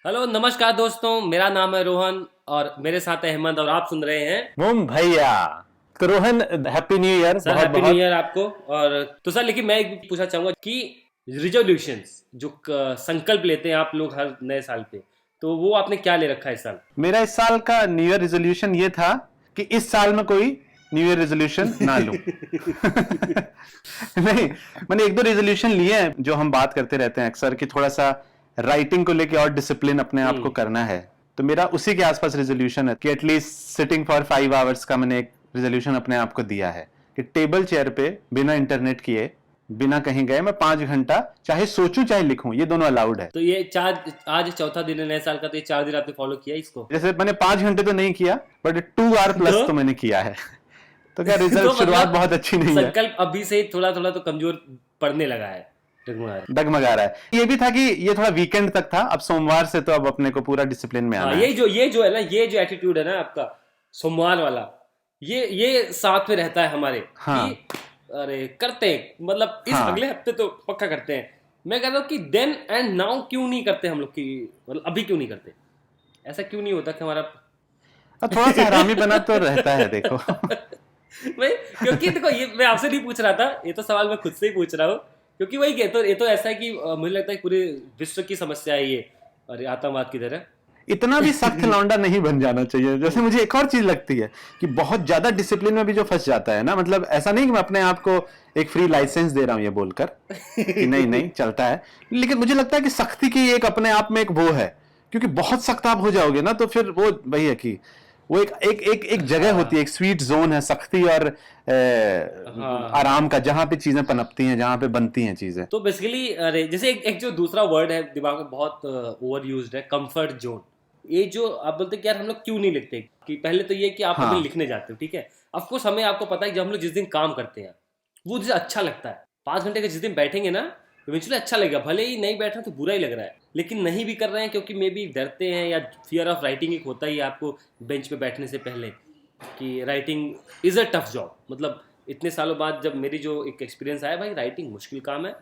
Hello नमस्कार दोस्तों, मेरा नाम है रोहन और मेरे साथ है अहमद और आप सुन रहे हैं। मोम भैया। तो Rohan, happy new year sir बहुत हैप्पी न्यू बहुत। ईयर आपको। और तो सर लेकिन मैं एक पूछना चाहूंगा कि रिजोल्यूशंस जो संकल्प लेते हैं आप लोग हर नए साल पे, तो वो आपने क्या ले रखा है इस साल? मेरा इस साल का न्यू ईयर रेजोल्यूशन ये था कि इस साल में कोई न्यू ईयर रेजोल्यूशन ना लूं। नहीं, मैंने एक दो रेजोल्यूशन लिए हैं जो हम बात करते रहते हैं अक्सर कि थोड़ा सा राइटिंग को लेके और डिसिप्लिन अपने आप को हम्म। करना है। तो मेरा उसी के आसपास रेजोल्यूशन है कि एटलीस्ट सिटिंग फॉर 5 आवर्स का मैंने एक रेजोल्यूशन अपने आप को दिया है कि टेबल चेयर पे बिना इंटरनेट किए, बिना कहीं गए, मैं 5 घंटा चाहे सोचूं चाहे लिखूं, ये दोनों अलाउड है। तो ये चार, आज चौथा दिन है नए साल का, तो ये 4 दिन आपने फॉलो किया इसको? जैसे मैंने 5 घंटे तो नहीं किया, बट 2 आवर तो प्लस तो मैंने किया है। तो क्या रिजल्ट, तो शुरुआत मतलब बहुत अच्छी नहीं है। संकल्प अभी से ही थोड़ा थोड़ा तो कमजोर पड़ने लगा है, डगमगा रहा है। डगमगा रहा है। ये भी था कि ये थोड़ा वीकेंड तक था, अब सोमवार से तो अब अपने को पूरा डिसिप्लिन में हाँ, आना है। ये जो है ना, ये जो एटीट्यूड है ना आपका, सोमवार वाला, ये साथ में रहता है हमारे कि हाँ। अरे करते हैं, मतलब इस हाँ। अगले हफ्ते तो पक्का करते हैं। मैं कह रहा हूँ कि देन एंड नाउ क्यों नहीं करते हम लोग की, मतलब अभी क्यों नहीं करते? ऐसा क्यों नहीं होता कि हमारा और थोड़ा सा हरामी बना तो रहता है, देखो। मैं, क्योंकि देखो ये मैं आपसे नहीं पूछ रहा था, ये तो सवाल मैं खुद से ही पूछ रहा हूँ। क्योंकि वही कहते, ये तो ऐसा है कि मुझे लगता है पूरे विश्व की समस्या है ये, अरे आतंकवाद की तरह। इतना भी सख्त लौंडा नहीं बन जाना चाहिए। जैसे मुझे एक और चीज लगती है कि बहुत ज्यादा डिसिप्लिन में भी जो फंस जाता है ना, मतलब ऐसा नहीं कि मैं अपने आप को एक फ्री लाइसेंस दे रहा हूं ये बोलकर कि नहीं नहीं चलता है, लेकिन मुझे लगता है कि सख्ती की एक अपने आप में एक वो है। क्योंकि बहुत सख्त आप हो जाओगे ना तो फिर वो वही है कि वो एक एक एक एक जगह होती है, हाँ एक स्वीट जोन है सख्ती और हाँ हाँ। आराम का, जहां पे चीजें पनपती हैं, जहां पे बनती हैं चीजें। तो बेसिकली अरे जैसे एक जो दूसरा वर्ड है दिमाग में बहुत ओवर यूज्ड है, कंफर्ट जोन। ये जो आप बोलते हैं कि यार हम लोग क्यों नहीं लिखते, कि पहले तो ये कि आप अभी हाँ। लिखने जाते हो, ठीक है। ऑफ कोर्स हमें, आपको पता है कि जब हम लोग जिस दिन काम करते हैं वो जिसे अच्छा लगता है, 5 घंटे के जिस दिन बैठेंगे ना, इवेंचुअली अच्छा लगेगा। भले ही नहीं बैठ रहे तो बुरा ही लग रहा है, लेकिन नहीं भी कर रहे हैं क्योंकि मे बी डरते हैं, या फियर ऑफ राइटिंग एक होता ही है आपको बेंच पे बैठने से पहले, कि writing is a tough job. मतलब इतने सालों बाद जब मेरी जो एक एक्सपीरियंस आया, भाई राइटिंग मुश्किल काम है।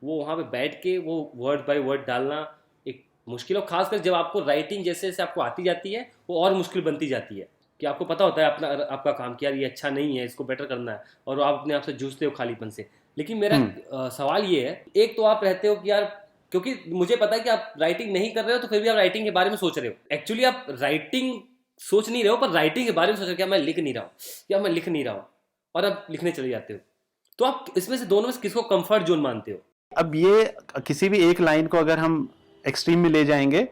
वो वहाँ पे बैठ के वो वर्ड बाय वर्ड डालना एक मुश्किल, और खासकर जब आपको राइटिंग जैसे जैसे आपको आती जाती है वो और मुश्किल बनती जाती है, कि आपको पता होता है अपना आपका काम कि यार ये अच्छा नहीं है, इसको बेटर करना है, और आप अपने आप से जूझते हो खालीपन से। लेकिन मेरा हम्म। सवाल ये है, एक तो आप रहते हो कि यार, क्योंकि मुझे पता है कि आप राइटिंग नहीं कर रहे हो तो फिर भी आप राइटिंग के बारे में सोच रहे हो। एक्चुअली आप राइटिंग सोच नहीं रहे हो, पर राइटिंग के बारे में सोच रहे हो, क्या मैं लिख नहीं रहा हूँ, क्या मैं लिख नहीं रहा हूँ, और अब लिखने चले जाते हो। तो आप इसमें से दोनों में से किसको कंफर्ट जोन मानते हो? अब ये किसी भी एक लाइन को अगर हम एक्सट्रीम में ले जाएंगे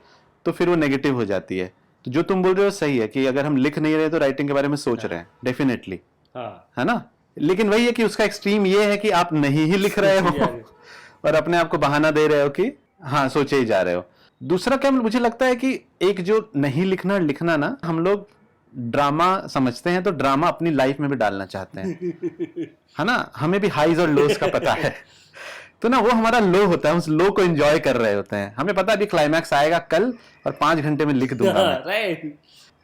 तो फिर वो नेगेटिव हो जाती है। तो जो तुम बोल रहे हो सही है कि अगर हम लिख नहीं रहे तो राइटिंग के बारे में सोच रहे हाँ हैं, डेफिनेटली, हाँ। है ना। लेकिन वही है कि उसका एक्सट्रीम ये है कि आप नहीं ही लिख रहे सोचे हो जा रहे हो। और अपने आप को बहाना दे रहे हो कि हाँ सोचे ही जा रहे हो। दूसरा क्या मुझे लगता है कि एक जो नहीं लिखना और लिखना ना, हम लोग ड्रामा समझते हैं तो ड्रामा अपनी लाइफ में भी डालना चाहते हैं, है ना। हमें भी हाइज और लोस का पता है। तो ना वो हमारा लो होता है, उस लो को एंजॉय कर रहे होते हैं। हमें पता है अभी क्लाइमैक्स आएगा कल और 5 घंटे में लिख दूंगा मैं। राइट।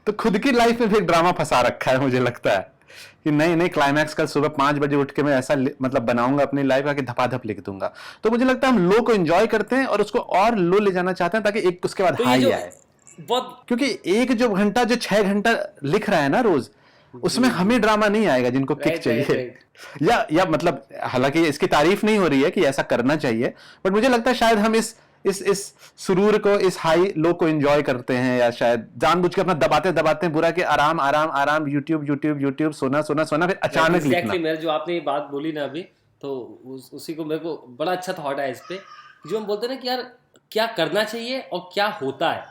तो खुद की लाइफ में भी एक ड्रामा फंसा रखा है, मुझे लगता है कि नहीं नहीं, क्लाइमैक्स कल सुबह 5 बजे उठ के मैं ऐसा मतलब बनाऊंगा अपनी लाइफ का कि धपाधप लिख दूंगा। तो मुझे लगता है हम लो को एंजॉय करते हैं और उसको और लो ले जाना चाहते हैं ताकि एक उसके बाद तो ये हाई जो आए। बहुत, क्योंकि एक जो घंटा, जो 6 घंटा लिख रहा है ना रोज, उसमें हमें ड्रामा नहीं आएगा जिनको किक राइट राइट चाहिए। राइट। या मतलब हालांकि इसकी तारीफ नहीं हो रही है कि ऐसा करना चाहिए, बट मुझे लगता है शायद हम इस सुरूर को, इस हाई लो को एंजॉय करते हैं, या शायद जानबूझ के अपना दबाते दबाते हैं बुरा कि आराम आराम आराम, यूट्यूब यूट्यूब यूट्यूब, सोना सोना सोना, फिर राइट अचानक एग्जैक्टली, लिखना। मेरे जो आपने ये बात बोली ना अभी, तो उसी को मेरे को बड़ा अच्छा थॉट है इस पे। जो हम बोलते हैं ना कि यार क्या करना चाहिए और क्या होता है।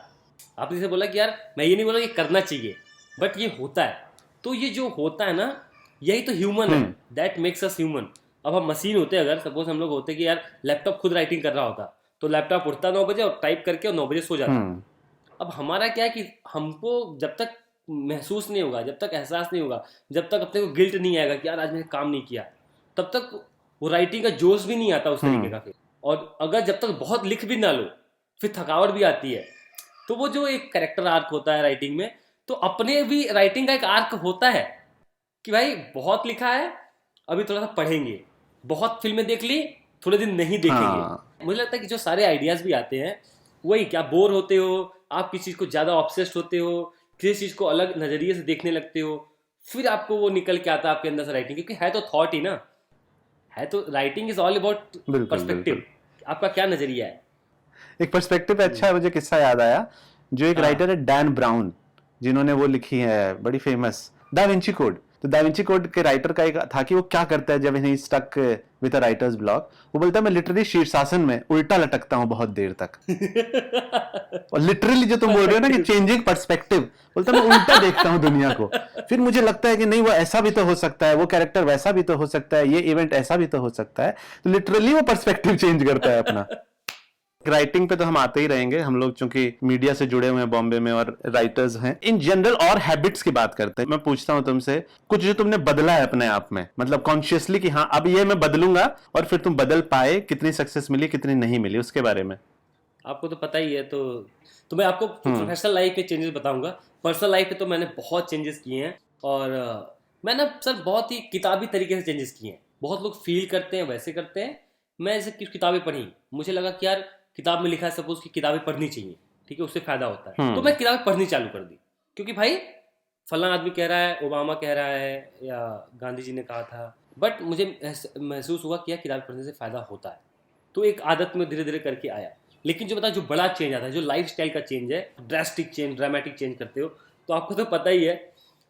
आपने जैसे बोला कि यार मैं ये नहीं बोला कि करना चाहिए, बट ये होता है। तो ये जो होता है ना, यही तो ह्यूमन है, hmm. That makes us human. अब हम मशीन होते, अगर सपोज हम लोग होते कि यार लैपटॉप खुद राइटिंग कर रहा होता, तो लैपटॉप उठता 9 बजे और टाइप करके और 9 बजे सो जाता। हम्म। अब हमारा क्या है कि हमको जब तक महसूस नहीं होगा, जब तक एहसास नहीं होगा, जब तक अपने को गिल्ट नहीं आएगा कि यार आज मैंने काम नहीं किया, तब तक वो राइटिंग का जोश भी नहीं आता उस तरीके हम्म। का फिर। और अगर जब तक बहुत लिख भी ना लो, फिर थकावट भी आती है। तो वो जो एक करेक्टर आर्क होता है राइटिंग में, तो अपने भी राइटिंग का एक आर्क होता है कि भाई बहुत लिखा है, अभी थोड़ा सा पढ़ेंगे, बहुत फिल्में देख ली, थोड़े दिन नहीं देखेंगे। हाँ। मुझे लगता है कि जो सारे आइडियाज भी आते हैं, वही क्या बोर होते हो, आप किसी चीज़ को ज़्यादा ऑब्सेस्ड होते हो, किसी चीज़ को अलग नज़रिए से देखने लगते हो, फिर आपको वो निकल के आता है आपके अंदर से राइटिंग, क्योंकि है तो थॉट ही ना, है तो राइटिंग इज ऑल अबाउट बिल्कुल पर्सपेक्टिव, बिल्कुल। आपका क्या नज़रिया है। एक पर्सपेक्टिव अच्छा है, मुझे किस्सा याद आया। जो एक हाँ राइटर है डैन ब्राउन, जिन्होंने वो लिखी है बड़ी फेमस दा विंची कोड। तो दा विंची कोड के राइटर का एक था कि वो क्या करता है जब he stuck with a writer's block. वो बोलता है मैं लिटरली शीर्षासन में उल्टा लटकता हूँ बहुत देर तक। और लिटरली जो तुम बोल रहे हो ना कि पर्सपेक्टिव। चेंजिंग पर्सपेक्टिव, बोलता मैं उल्टा देखता हूँ दुनिया को। फिर मुझे लगता है कि नहीं, वो ऐसा भी तो हो सकता है, वो कैरेक्टर वैसा भी तो हो सकता है, ये इवेंट ऐसा भी तो हो सकता है। तो लिटरली वो पर्सपेक्टिव चेंज करता है अपना। राइटिंग पे तो हम आते ही रहेंगे, हम लोग चूंकि मीडिया से जुड़े हुए हैं बॉम्बे में और राइटर्स हैं इन जनरल। और हैबिट्स की बात करते हैं, मैं पूछता हूं तुमसे कुछ जो तुमने बदला है अपने आप में, मतलब कॉन्शियसली कि हाँ अब ये मैं बदलूंगा, और फिर तुम बदल पाए, कितनी सक्सेस मिली कितनी नहीं मिली, उसके बारे में। आपको तो पता ही है, तो मैं आपको प्रोफेशनल लाइफ के चेंजेस बताऊंगा। पर्सनल लाइफ पे तो मैंने बहुत चेंजेस किए हैं, और मैं ना सर बहुत ही किताबी तरीके से चेंजेस किए हैं। बहुत लोग फील करते हैं वैसे करते हैं, मैं ऐसे कुछ किताबें पढ़ी, मुझे लगा कि यार किताब में लिखा है सपोज कि किताबें पढ़नी चाहिए, ठीक है, उससे फायदा होता है, तो हम्म। मैं किताबें पढ़नी चालू कर दी। क्योंकि भाई फलाना आदमी कह रहा है, ओबामा कह रहा है, या गांधी जी ने कहा था, बट मुझे महसूस हुआ कि यार किताब पढ़ने से फ़ायदा होता है। तो एक आदत में धीरे धीरे करके आया। लेकिन जो बता, जो बड़ा चेंज आता है, जो लाइफ स्टाइल का चेंज है, ड्रास्टिक चेंज, ड्रामेटिक चेंज करते हो, तो आपको तो पता ही है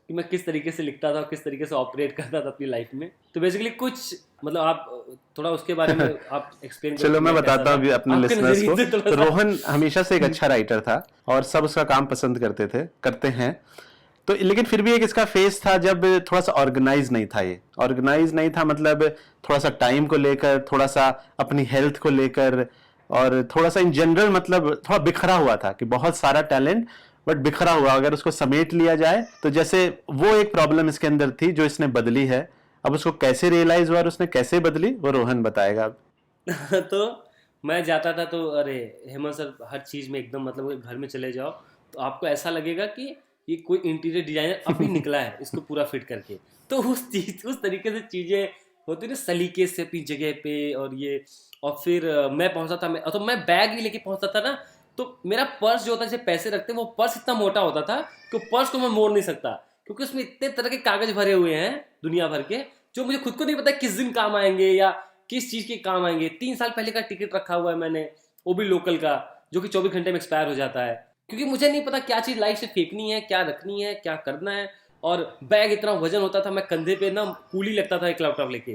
कि मैं किस तरीके से लिखता था, किस तरीके से ऑपरेट करता था अपनी लाइफ में। तो बेसिकली कुछ मतलब आप थोड़ा उसके बारे में आप एक्सप्लेन करो चलो कि मैं मैं कैसा बताता हूँ था अभी अपने आपके लिसनर्स नज़रिए को। से थोड़ा तो सा। रोहन हमेशा से एक अच्छा राइटर था और सब उसका काम पसंद करते थे, करते हैं। तो लेकिन फिर भी एक इसका फेस था जब थोड़ा सा ऑर्गेनाइज नहीं था, ये ऑर्गेनाइज नहीं था, मतलब थोड़ा सा टाइम को लेकर, थोड़ा सा अपनी हेल्थ को लेकर, और थोड़ा सा इन जनरल मतलब थोड़ा बिखरा हुआ था कि बहुत सारा टैलेंट बट बिखरा हुआ। अगर उसको समेट लिया जाए तो जैसे वो एक प्रॉब्लम इसके अंदर थी जो इसने बदली है। अब उसको कैसे रियलाइज हुआ और उसने कैसे बदली, वो रोहन बताएगा अब। तो मैं जाता था तो अरे हेमंत सर हर चीज़ में एकदम, मतलब कि घर में चले जाओ तो आपको ऐसा लगेगा कि ये कोई इंटीरियर डिजाइनर अभी निकला है इसको पूरा फिट करके। तो उस तरीके से चीज़ें होती ना, सलीके से अपनी जगह पे, और ये। और फिर मैं पहुंचता था, तो मैं बैग भी लेके पहुंचता था ना, तो मेरा पर्स जो होता है, जैसे पैसे रखते हैं, वो पर्स इतना मोटा होता था कि पर्स को मैं मोड़ नहीं सकता, क्योंकि उसमें इतने तरह के कागज भरे हुए हैं दुनिया भर के, जो मुझे खुद को नहीं पता किस दिन काम आएंगे या किस चीज़ के काम आएंगे। 3 साल पहले का टिकट रखा हुआ है मैंने, वो भी लोकल का, जो कि 24 घंटे में एक्सपायर हो जाता है, क्योंकि मुझे नहीं पता क्या चीज़ लाइफ से फेंकनी है, क्या रखनी है, क्या करना है। और बैग इतना वजन होता था, मैं कंधे पे ना कूली लगता था एक लैपटॉप लेके,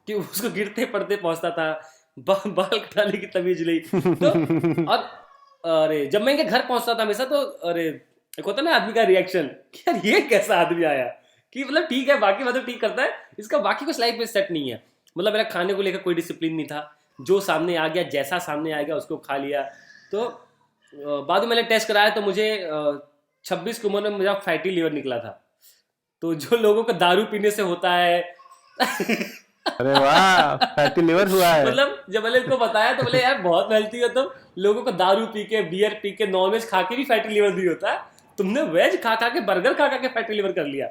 कि उसको गिरते पड़ते पहुंचता था। बाल कटाने की तमीज नहीं। तो और अरे जब मैं इनके घर पहुंचता था हमेशा, तो अरे एक होता ना आदमी का रिएक्शन कि यार ये कैसा आदमी आया, कि मतलब ठीक है बाकी मतलब ठीक करता है, इसका बाकी कुछ लाइफ में सेट नहीं है। मतलब मेरा खाने को लेकर कोई डिसिप्लिन नहीं था, जो सामने आ गया, जैसा सामने आ गया उसको खा लिया। तो बाद में मैंने टेस्ट कराया तो मुझे 26 की उम्र में मेरा फैटी लीवर निकला था। तो जो लोगों को दारू पीने से होता है अरे वाह, फैटी लिवर हुआ है। मतलब जब मैंने इनको बताया तो बोले यार बहुत हेल्थी हो तुम, लोगों को दारू पी के, बियर पी के, नॉनवेज खा के भी फैटी लीवर नहीं होता है, तुमने वेज खा खा के, बर्गर खा खा के फैटी लीवर कर लिया।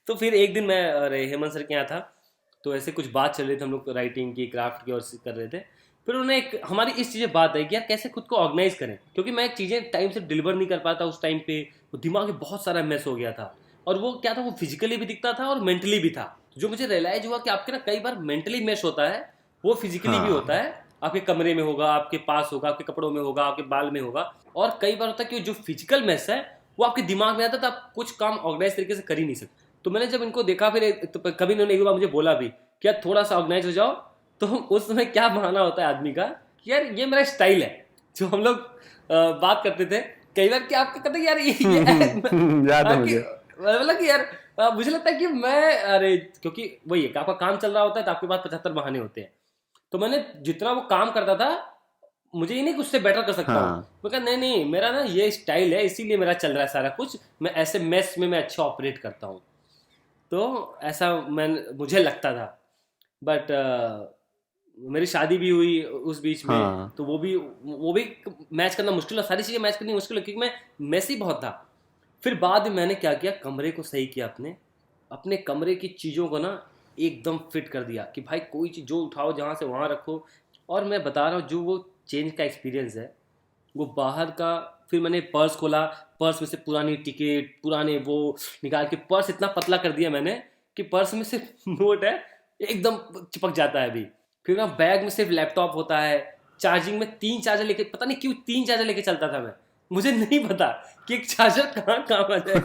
तो फिर एक दिन मैं अरे हेमंत सर के यहाँ था, तो ऐसे कुछ बात चल रही थी, हम लोग राइटिंग की, क्राफ्ट की और कर रहे थे। फिर उन्होंने एक हमारी इस चीज़ें बात आई कि यार कैसे खुद को ऑर्गेनाइज करें, क्योंकि मैं चीज़ें टाइम से डिलीवर नहीं कर पाता उस टाइम पे, वो दिमाग में बहुत सारा मैस हो गया था। और वो क्या था, वो फिजिकली भी दिखता था और मेंटली भी था। जो मुझे रियलाइज हुआ कि आपके ना कई बार मेंटली मैश होता है, वो फिजिकली भी होता हाँ है, आपके कमरे में होगा, आपके पास होगा, आपके कपड़ों में होगा, आपके बाल में होगा। और कई बार होता है कि जो फिजिकल मैस है वो आपके दिमाग में आता है, तो आप कुछ काम ऑर्गेनाइज तरीके से कर ही नहीं सकते। तो मैंने जब इनको देखा, फिर तो कभी इन्होंने एक बार मुझे बोला भी कि यार थोड़ा सा ऑर्गेनाइज हो जाओ। तो उस समय क्या बहाना होता है आदमी का कि यार ये मेरा स्टाइल है, जो हम लोग बात करते थे कई बार कि आपको कहते हैं यार याद है कि मुझे। मतलब कि यार मुझे लगता है कि मैं अरे, क्योंकि वही है कि आपका काम चल रहा होता है तो आपके पास 75 बहाने होते हैं। तो मैंने जितना वो काम करता था, मुझे ये नहीं कि उससे बेटर कर सकता हूँ, हाँ मैं कहा नहीं नहीं मेरा ना ये स्टाइल है, इसीलिए मेरा चल रहा है सारा कुछ, मैं ऐसे मेस में मैं अच्छा ऑपरेट करता हूँ। तो ऐसा मैं मुझे लगता था। बट मेरी शादी भी हुई उस बीच में, हाँ। तो वो भी मैच करना मुश्किल है, सारी चीज़ें मैच करनी मुश्किल है, क्योंकि मैं मेसी बहुत था। फिर बाद में मैंने क्या किया, कमरे को सही किया, अपने अपने कमरे की चीज़ों को ना एकदम फिट कर दिया कि भाई कोई चीज़ जो उठाओ जहाँ से वहाँ रखो। और मैं बता रहा हूँ जो वो चेंज का एक्सपीरियंस है, वो बाहर का, फिर मैंने पर्स खोला, पर्स में से पुरानी टिकट, पुराने वो निकाल के, पर्स इतना पतला कर दिया मैंने कि पर्स में सिर्फ नोट है, एकदम चिपक जाता है अभी। फिर ना बैग में सिर्फ लैपटॉप होता है, चार्जिंग में 3 चार्जर लेके, पता नहीं क्यों 3 चार्जर लेके चलता था मैं, मुझे नहीं पता कि एक चार्जर कहाँ काम आ जाए।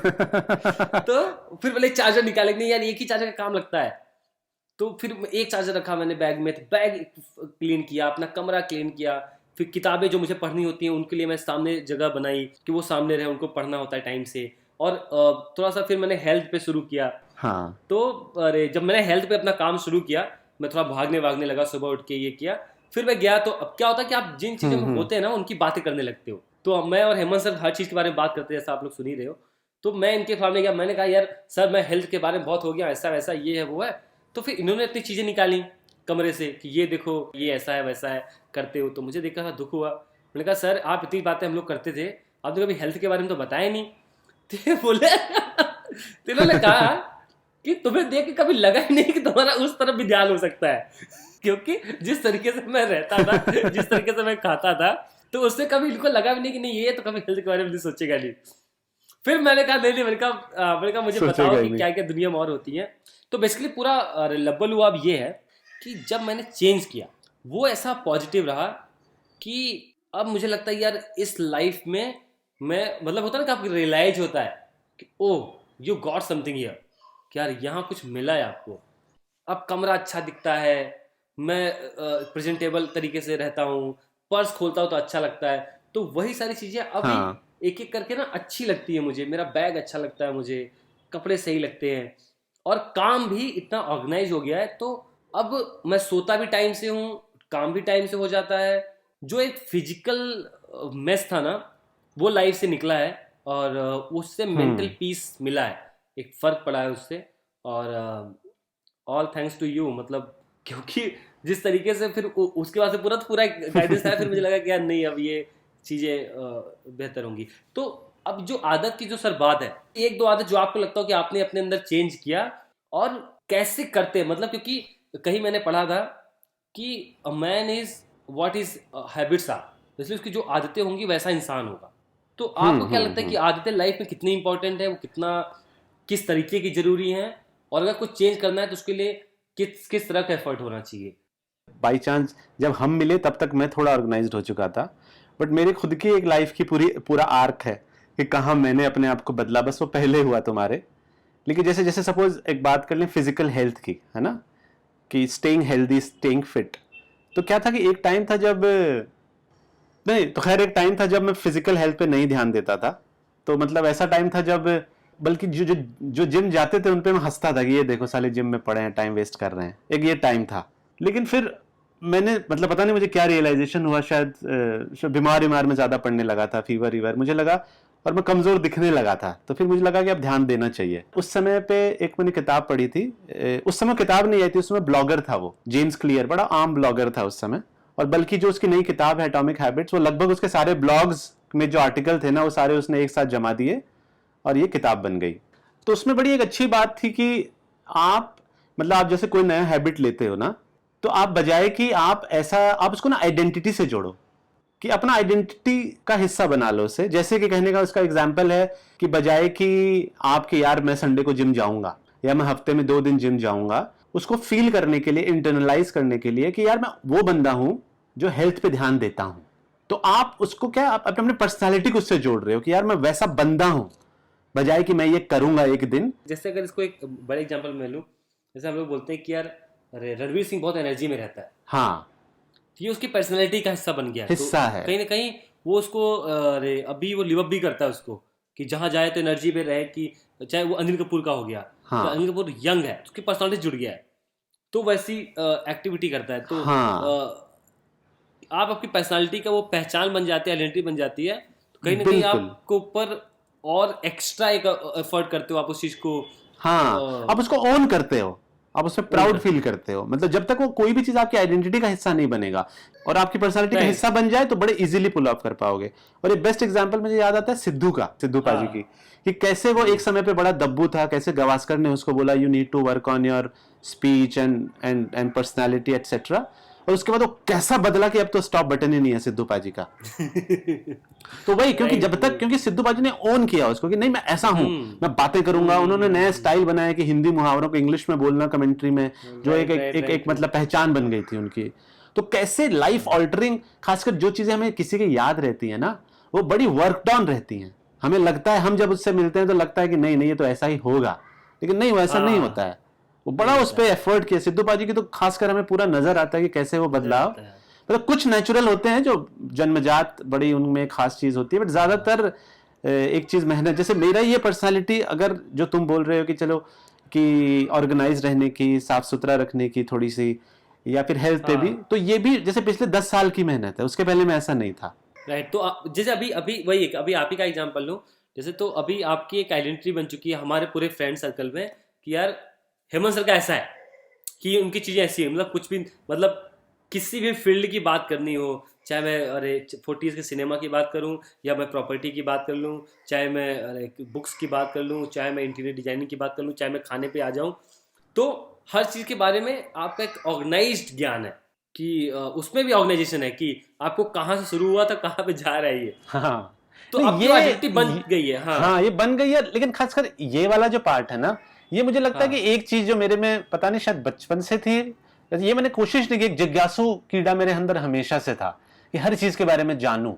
तो फिर पहले चार्जर निकाले, नहीं यार एक ही चार्जर का काम लगता है। तो फिर एक चार्जर रखा मैंने बैग में, तो बैग क्लीन किया, अपना कमरा क्लीन किया, फिर किताबें जो मुझे पढ़नी होती हैं उनके लिए मैं सामने जगह बनाई कि वो सामने रहे, उनको पढ़ना होता है टाइम से। और थोड़ा सा फिर मैंने हेल्थ पे शुरू किया। हाँ। तो अरे जब मैंने हेल्थ पे अपना काम शुरू किया, मैं थोड़ा भागने लगा, सुबह उठ के ये किया। फिर मैं गया, तो अब क्या होता है कि आप जिन चीज़ों में होते हैं ना उनकी बातें करने लगते हो। तो मैं और हेमंत सर हर चीज़ के बारे में बात करते हैं, जैसा आप लोग सुन ही रहे हो। तो मैं इनके सामने गया, मैंने कहा यार सर मैं हेल्थ के बारे में बहुत हो गया, ऐसा वैसा ये है वो है। तो फिर इन्होंने अपनी चीज़ें निकाली कमरे से कि ये देखो ये ऐसा है वैसा है करते हो। तो मुझे देखा था, दुख हुआ। मैंने कहा सर आप इतनी बातें हम लोग करते थे, आपने कभी हेल्थ के बारे में तो बताया नहीं। तो बोले तो इन्होंने कहा कि तुम्हें देख के कभी लगा ही नहीं कि तुम्हारा उस तरफ भी ध्यान हो सकता है, क्योंकि जिस तरीके से मैं रहता था, जिस तरीके से मैं खाता था, तो उससे कभी इनको लगा भी नहीं कि नहीं ये तो कभी हेल्थ के बारे में नहीं सोचेगा नहीं। फिर मैंने कहा नहीं, मैंने कहा मुझे बताओ कि क्या क्या दुनिया में और होती है। तो बेसिकली पूरा लब्बल हुआ अब ये है कि जब मैंने चेंज किया वो ऐसा पॉजिटिव रहा कि अब मुझे लगता है यार इस लाइफ में मैं, मतलब होता है ना कि आपको रियलाइज होता है कि oh you got something here, कि यार यहाँ कुछ मिला है आपको। अब कमरा अच्छा दिखता है, मैं प्रेजेंटेबल तरीके से रहता हूँ, पर्स खोलता हूँ तो अच्छा लगता है। तो वही सारी चीज़ें अभी हाँ। एक एक करके ना अच्छी लगती है मुझे। मेरा बैग अच्छा लगता है मुझे, कपड़े सही लगते हैं, और काम भी इतना ऑर्गेनाइज हो गया है। तो अब मैं सोता भी टाइम से हूँ, काम भी टाइम से हो जाता है। जो एक फिजिकल मेस था ना वो लाइफ से निकला है, और उससे मेंटल पीस मिला है, एक फ़र्क पड़ा है उससे। और ऑल थैंक्स टू यू, मतलब क्योंकि जिस तरीके से फिर उसके बाद से पूरा गाइडेंस आया, फिर मुझे लगा कि यार नहीं अब ये चीज़ें बेहतर होंगी। तो अब जो आदत की जो सर बात है, एक दो आदत जो आपको लगता हो कि आपने अपने अंदर चेंज किया और कैसे करते हैं, मतलब क्योंकि कहीं मैंने पढ़ा था कि a man is what his habits are, इसलिए उसकी जो आदतें होंगी वैसा इंसान होगा। तो आपको क्या लगता है कि आदतें लाइफ में कितनी इंपॉर्टेंट है, वो कितना किस तरीके की जरूरी है, और अगर कुछ चेंज करना है तो उसके लिए किस किस तरह का एफर्ट होना चाहिए? बाई चांस जब हम मिले तब तक मैं थोड़ा ऑर्गेनाइज्ड हो चुका था, बट मेरी खुद की एक लाइफ की पूरा आर्क है कि कहाँ मैंने अपने आप को बदला, बस वो पहले हुआ तुम्हारे। लेकिन जैसे जैसे सपोज एक बात कर लें फिजिकल हेल्थ की, है ना, कि स्टेइंग हेल्दी, स्टेइंग फिट। तो क्या था कि एक टाइम था जब, नहीं तो खैर एक टाइम था जब मैं फिजिकल हेल्थ पे नहीं ध्यान देता था। तो मतलब ऐसा टाइम था जब, बल्कि जो जो जो जिम जाते थे उन पे मैं हंसता था कि ये देखो साले जिम में पड़े हैं, टाइम वेस्ट कर रहे हैं, एक ये टाइम था। लेकिन फिर मैंने, मतलब पता नहीं मुझे क्या रियलाइजेशन हुआ, शायद बीमार में ज्यादा पड़ने लगा था, फीवर मुझे लगा, और मैं कमजोर दिखने लगा था। तो फिर मुझे लगा कि अब ध्यान देना चाहिए। उस समय पे एक मैंने किताब पढ़ी थी, उस समय किताब नहीं आई थी, उस समय ब्लॉगर था वो, जेम्स क्लियर, बड़ा आम ब्लॉगर था उस समय। और बल्कि जो उसकी नई किताब है एटॉमिक हैबिट्स, वो लगभग उसके सारे ब्लॉग्स में जो आर्टिकल थे ना वो सारे उसने एक साथ जमा दिए और ये किताब बन गई। तो उसमें बड़ी एक अच्छी बात थी कि आप, मतलब आप जैसे कोई नया हैबिट लेते हो ना, तो आप बजाय कि आप ऐसा, आप उसको ना आइडेंटिटी से जोड़ो, कि अपना आइडेंटिटी का हिस्सा बना लो उसे। जैसे कि कहने का उसका एग्जाम्पल है कि बजाय कि आपके यार मैं संडे को जिम जाऊंगा या मैं हफ्ते में 2 दिन जिम जाऊंगा, उसको फील करने के लिए, इंटरनलाइज करने के लिए कि यार मैं वो बंदा हूं जो हेल्थ पे ध्यान देता हूं। तो आप उसको क्या, आप अपने पर्सनैलिटी को उससे जोड़ रहे हो कि यार मैं वैसा बंदा हूं, बजाय कि मैं ये करूंगा एक दिन। जैसे अगर इसको एक बड़े एग्जांपल में लूँ, जैसे हम लोग बोलते हैं कि यार अरे रणवीर सिंह बहुत एनर्जी में रहता है, हाँ, तो ये उसकी पर्सनैलिटी का हिस्सा बन गया है। तो हिस्सा है। कहीं ना कहीं वो उसको अरे अभी वो लिव अप भी करता है उसको, कि जहाँ जाए तो एनर्जी में रहे। कि चाहे वो अनिल कपूर का हो गया, तो हाँ अनिल कपूर यंग है, उसकी पर्सनैलिटी जुड़ गया है, तो वैसी एक्टिविटी करता है। तो हाँ आप आपकी पर्सनालिटी का वो पहचान बन जाती है, आइडेंटिटी बन जाती है। तो कहीं ना कहीं बिल्कुल। आपको ऊपर और एक्स्ट्रा एक एफर्ट करते हो आप उस चीज को हाँ, आप उसको ओन करते हो, आप उसमें ओन प्राउड करते फील करते हो। मतलब जब तक वो कोई भी चीज आपकी आइडेंटिटी का हिस्सा नहीं बनेगा और आपकी पर्सनालिटी हो। का राइट। हिस्सा बन जाए तो बड़े इजीली पुल ऑफ कर पाओगे। और एक बेस्ट एग्जांपल मुझे याद आता है सिद्धू का, सिद्धू पाजी की, हाँ। कि कैसे वो एक समय पे बड़ा दब्बू था, कैसे गावस्कर ने उसको बोला you need to work on your speech and personality etcetera. और उसके बाद वो कैसा बदला कि अब तो स्टॉप बटन ही नहीं है सिद्धू पाजी का। तो वही, क्योंकि जब तक, क्योंकि सिद्धू पाजी ने ओन किया उसको कि नहीं मैं ऐसा हूं, मैं बातें करूंगा। उन्होंने नया स्टाइल बनाया कि हिंदी मुहावरों को इंग्लिश में बोलना कमेंट्री में, जो एक मतलब पहचान बन गई थी उनकी। तो कैसे लाइफ ऑल्टरिंग, खासकर जो चीजें हमें किसी की याद रहती है ना, वो बड़ी वर्क डाउन रहती हैं। हमें लगता है, हम जब उससे मिलते हैं तो लगता है कि नहीं नहीं ये तो ऐसा ही होगा, लेकिन नहीं, वो ऐसा नहीं होता है। वो बड़ा उस पर एफर्ट किया सिद्धू पाजी की, तो खासकर हमें पूरा नजर आता है कि कैसे वो बदलाव, मतलब कुछ नेचुरल होते हैं जो जन्मजात बड़ी उनमें खास चीज होती है, बट ज्यादातर एक चीज मेहनत। जैसे मेरा ये पर्सनालिटी, अगर जो तुम बोल रहे हो कि चलो कि ऑर्गेनाइज रहने की, साफ सुथरा रखने की थोड़ी सी, या फिर हेल्थ पे भी, तो ये भी जैसे पिछले 10 साल की मेहनत है, उसके पहले मैं ऐसा नहीं था। राइट। तो जैसे अभी अभी वही है, अभी आप ही का एग्जांपल लो, जैसे तो अभी आपकी एक आइडेंटिटी बन चुकी है हमारे पूरे फ्रेंड सर्कल में कि यार हेमंत सर का ऐसा है कि उनकी चीजें ऐसी है, मतलब कुछ भी, मतलब किसी भी फील्ड की बात करनी हो, चाहे मैं अरे 40s के सिनेमा की बात करूं, या मैं प्रॉपर्टी की बात कर लूं, चाहे मैं अरे बुक्स की बात कर लूं, चाहे मैं इंटीरियर डिजाइनिंग की बात कर लूं, चाहे मैं खाने पे आ जाऊं, तो हर चीज़ के बारे में आपका एक ऑर्गेनाइज्ड ज्ञान है कि उसमें भी ऑर्गेनाइजेशन है कि आपको कहाँ से शुरू हुआ था, कहाँ पे जा रहा है ये। हाँ, तो अब ये आइडेंटिटी बन गई है। हाँ, ये बन गई है। लेकिन खासकर ये वाला जो पार्ट है ना, ये मुझे लगता है कि एक चीज जो मेरे में पता नहीं शायद बचपन से थी, ये मैंने कोशिश नहीं की, एक जिज्ञासु कीड़ा मेरे अंदर हमेशा से था कि हर चीज के बारे में जानूं।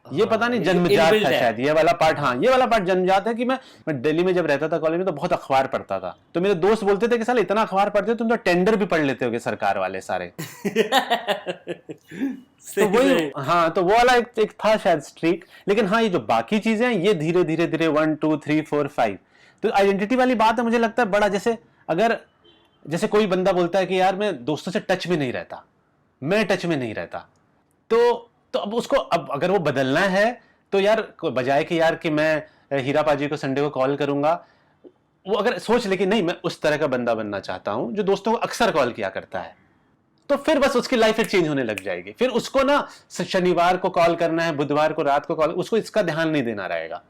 ये पता नहीं जन्मजात था शायद, ये वाला पार्ट। हाँ, ये वाला पार्ट जन्मजात है कि मैं दिल्ली में जब रहता था कॉलेज में, तो बहुत अखबार पढ़ता था। तो मेरे दोस्त बोलते थे कि साला इतना अखबार पढ़ते हो तुम, तो टेंडर भी पढ़ लेते होगे सरकार वाले सारे। तो वही, हाँ, तो वो वाला एक था शायद स्ट्रीक। लेकिन हाँ, ये जो बाकी चीजें हैं, ये धीरे धीरे धीरे 1 2 3 4 5, तो आइडेंटिटी वाली बात है। मुझे लगता है बड़ा, जैसे अगर जैसे कोई बंदा बोलता है कि यार मैं दोस्तों से टच में नहीं रहता, मैं टच में नहीं रहता, तो अब उसको, अब अगर वो बदलना है तो यार बजाय कि यार कि मैं हीरा पाजी को संडे को कॉल करूंगा, वो अगर सोच ले कि नहीं मैं उस तरह का बंदा बनना चाहता हूं जो दोस्तों को अक्सर कॉल किया करता है, तो फिर बस उसकी लाइफ चेंज होने लग जाएगी। फिर उसको ना शनिवार को कॉल करना है, बुधवार को रात को कॉल, उसको इसका ध्यान नहीं देना रहेगा।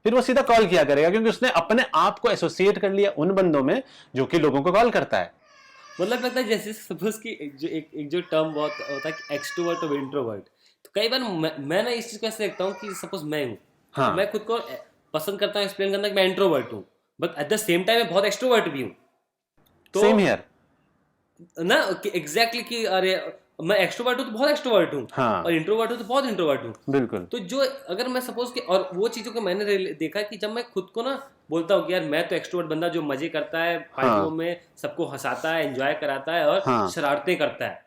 फिर वो सीधा कॉल किया करेगा, क्योंकि उसने अपने आप को एसोसिएट कर लिया उन बंदों में जो कि लोगों को कॉल करता है। मतलब लगता है जैसे सपोज कि एक जो टर्म बहुत होता है कि एक्सट्रोवर्ट और इंट्रोवर्ट, तो कई बार मैं ना इस चीज को ऐसे देखता हूँ कि सपोज मैं हूँ, हाँ, मैं खुद को पसंद करता हूँ एक्सप्लेन करना कि मैं इंट्रोवर्ट हूँ, but at the same time मैं बहुत एक्सट्रोवर्ट भी हूँ। तो सेम हियर ना एग्जैक्टली कि अरे मैं एक्सट्रोवर्ट हूँ तो बहुत एक्सट्रोवर्ट हूँ, हाँ, और इंट्रोवर्ट हूँ तो बहुत इंट्रोवर्ट हूँ। बिल्कुल। तो जो अगर मैं सपोज कि, और वो चीज़ों को मैंने देखा कि जब मैं खुद को ना बोलता हूँ कि यार मैं तो एक्सट्रोवर्ट बंदा जो मजे करता है पार्टियों में, सबको हंसाता है, एंजॉय कराता है और शरारतें करता है,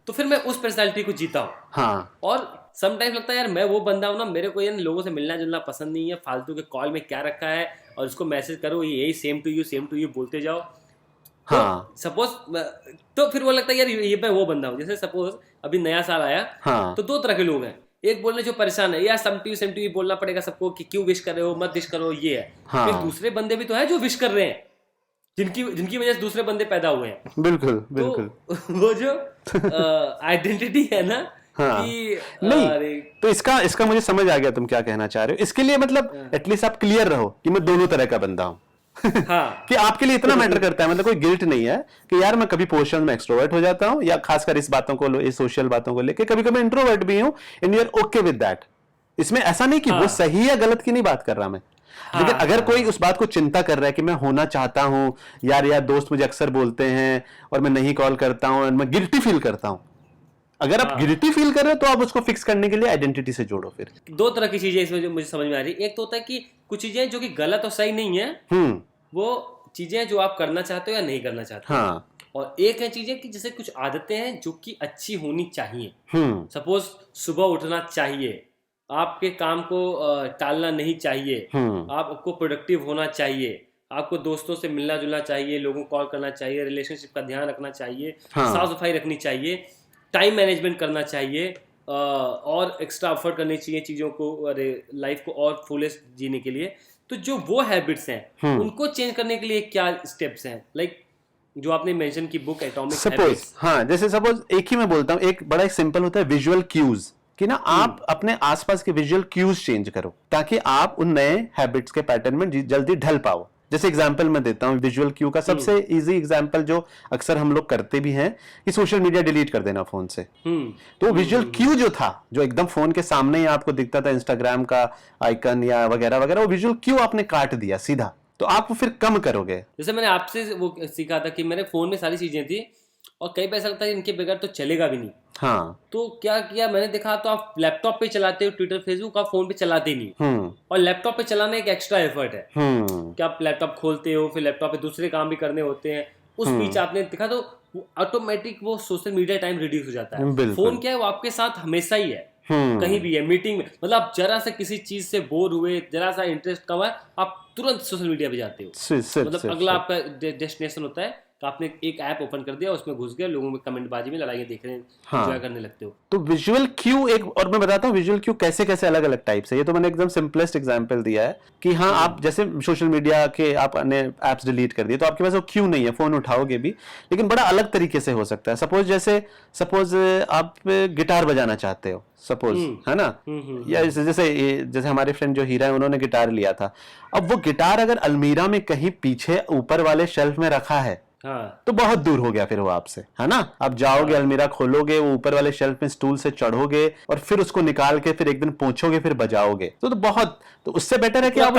तो फिर मैं उस पर्सनैलिटी को जीता हूँ। हाँ, और समटाइम्स लगता है यार मैं वो बंदा हूँ ना, मेरे को यार लोगों से मिलना जुलना पसंद नहीं है, फालतू के कॉल में क्या रखा है, और उसको मैसेज करो यही सेम टू यू बोलते जाओ। हाँ, सपोज तो फिर वो लगता है यार ये मैं वो बंदा हूँ। जैसे सपोज अभी नया साल आया, हाँ, तो दो तरह के लोग हैं, एक बोलने जो परेशान है यार सेम टू यू बोलना पड़ेगा सबको कि क्यों विश कर रहे हो, मत विश करो, ये है। हाँ, फिर दूसरे बंदे भी तो है जो विश कर रहे हैं, जिनकी वजह से दूसरे बंदे पैदा हुए हैं। बिल्कुल बिल्कुल। तो वो जो आइडेंटिटी है ना, हाँ, कि नहीं, तो इसका मुझे समझ आ गया तुम क्या कहना चाह रहे हो। इसके लिए मतलब एटलीस्ट आप क्लियर रहो कि मैं दोनों तरह का बंदा हूँ। हाँ। कि आपके लिए इतना मैटर करता है, मतलब कोई गिल्ट नहीं है कि यार मैं कभी पोर्शन में एक्सट्रोवर्ट हो जाता हूँ, या खासकर इस बातों को, इस सोशल बातों को लेके कभी कभी इंट्रोवर्ट भी हूँ, and you are okay with that. इसमें ऐसा नहीं कि वो सही या गलत की नहीं बात कर रहा मैं। लेकिन अगर कोई उस बात को चिंता कर रहा है कि मैं होना चाहता हूं, यार दोस्त मुझे अक्सर बोलते हैं और मैं नहीं कॉल करता हूं, मैं गिल्टी फील करता हूं, अगर आप गिल्टी फील कर रहे हो तो आप उसको फिक्स करने के लिए आइडेंटिटी से जोड़ो। फिर दो तरह की चीजें इसमें जो मुझे समझ में आ रही है, एक तो होता है कि कुछ चीजें जो कि गलत और सही नहीं है, वो चीजें जो आप करना चाहते हो या नहीं करना चाहते हो। हाँ। और एक है चीजें कि जैसे कुछ आदतें हैं जो कि अच्छी होनी चाहिए। सपोज सुबह उठना चाहिए, आपके काम को टालना नहीं चाहिए, आपको प्रोडक्टिव होना चाहिए, आपको दोस्तों से मिलना जुलना चाहिए, लोगों को कॉल करना चाहिए, रिलेशनशिप का ध्यान रखना चाहिए, साफ सफाई रखनी चाहिए, टाइम मैनेजमेंट करना चाहिए, और एक्स्ट्रा एफर्ट करनी चाहिए चीज़ों को, अरे लाइफ को और फुलेस्ट जीने के लिए। तो जो वो हैबिट्स हैं उनको चेंज करने के लिए क्या स्टेप्स हैं, लाइक जो आपने मेंशन की बुक एटॉमिक हैबिट्स। हाँ, जैसे सपोज एक ही मैं बोलता हूँ, एक बड़ा सिंपल होता है विजुअल क्यूज, कि ना आप अपने आसपास के विजुअल क्यूज चेंज करो ताकि आप उन नए हैबिट्स के पैटर्न में जल्दी ढल पाओ। जैसे एग्जांपल मैं देता हूँ विजुअल क्यू का, सबसे इजी एग्जांपल जो अक्सर हम लोग करते भी हैं कि सोशल मीडिया डिलीट कर देना फोन से। तो विजुअल क्यू जो था, जो एकदम फोन के सामने ही आपको दिखता था इंस्टाग्राम का आइकन या वगैरह वगैरह, वो विजुअल क्यू आपने काट दिया सीधा, तो आप फिर कम करोगे। जैसे मैंने आपसे वो सीखा था कि मेरे फोन में सारी चीजें थी और कई बार ऐसा लगता है इनके बगैर तो चलेगा भी नहीं। हाँ, तो क्या किया मैंने, देखा तो आप लैपटॉप पे चलाते हो ट्विटर फेसबुक, आप फोन पे चलाते ही नहीं। और लैपटॉप पे चलाना एक एक्स्ट्रा एफर्ट है कि आप लैपटॉप खोलते हो, फिर लैपटॉप पे दूसरे काम भी करने होते हैं, उस बीच आपने देखा तो ऑटोमेटिक वो सोशल मीडिया टाइम रिड्यूस हो जाता है। फोन क्या है, वो आपके साथ हमेशा ही है, कहीं भी है, मीटिंग में, मतलब आप जरा सा किसी चीज से बोर हुए, जरा सा इंटरेस्ट कम है, आप तुरंत सोशल मीडिया पे जाते हो। मतलब अगला आपका डेस्टिनेशन होता है तो आपने एक ऐप ओपन कर दिया, उसमें घुस गया, लोगों में कमेंट बाजी में लड़ाइयाँ देख रहे हैं, एंजॉय करने लगते हो। तो विजुअल क्यू एक, और मैं बताता हूँ विजुअल क्यू कैसे कैसे अलग अलग टाइप से। ये तो मैंने एकदम सिंपलेस्ट एग्जांपल दिया है कि हाँ, आप जैसे सोशल मीडिया के आपने एप्स डिलीट कर दिए तो आपके पास वो क्यू नहीं है, फोन उठाओगे भी, लेकिन बड़ा अलग तरीके से हो सकता है। सपोज आप गिटार बजाना चाहते हो, सपोज, है ना, या जैसे हमारे फ्रेंड जो हीरा है उन्होंने गिटार लिया था। अब वो गिटार अगर अलमीरा में कहीं पीछे ऊपर वाले शेल्फ में रखा है, तो बहुत दूर हो गया फिर वो आपसे, है ना। आप जाओगे, अलमीरा खोलोगे, वो ऊपर वाले शेल्फ में स्टूल से चढ़ोगे और फिर उसको निकाल के फिर एक दिन पोंछोगे, फिर बजाओगे, तो उससे बेटर है कि आप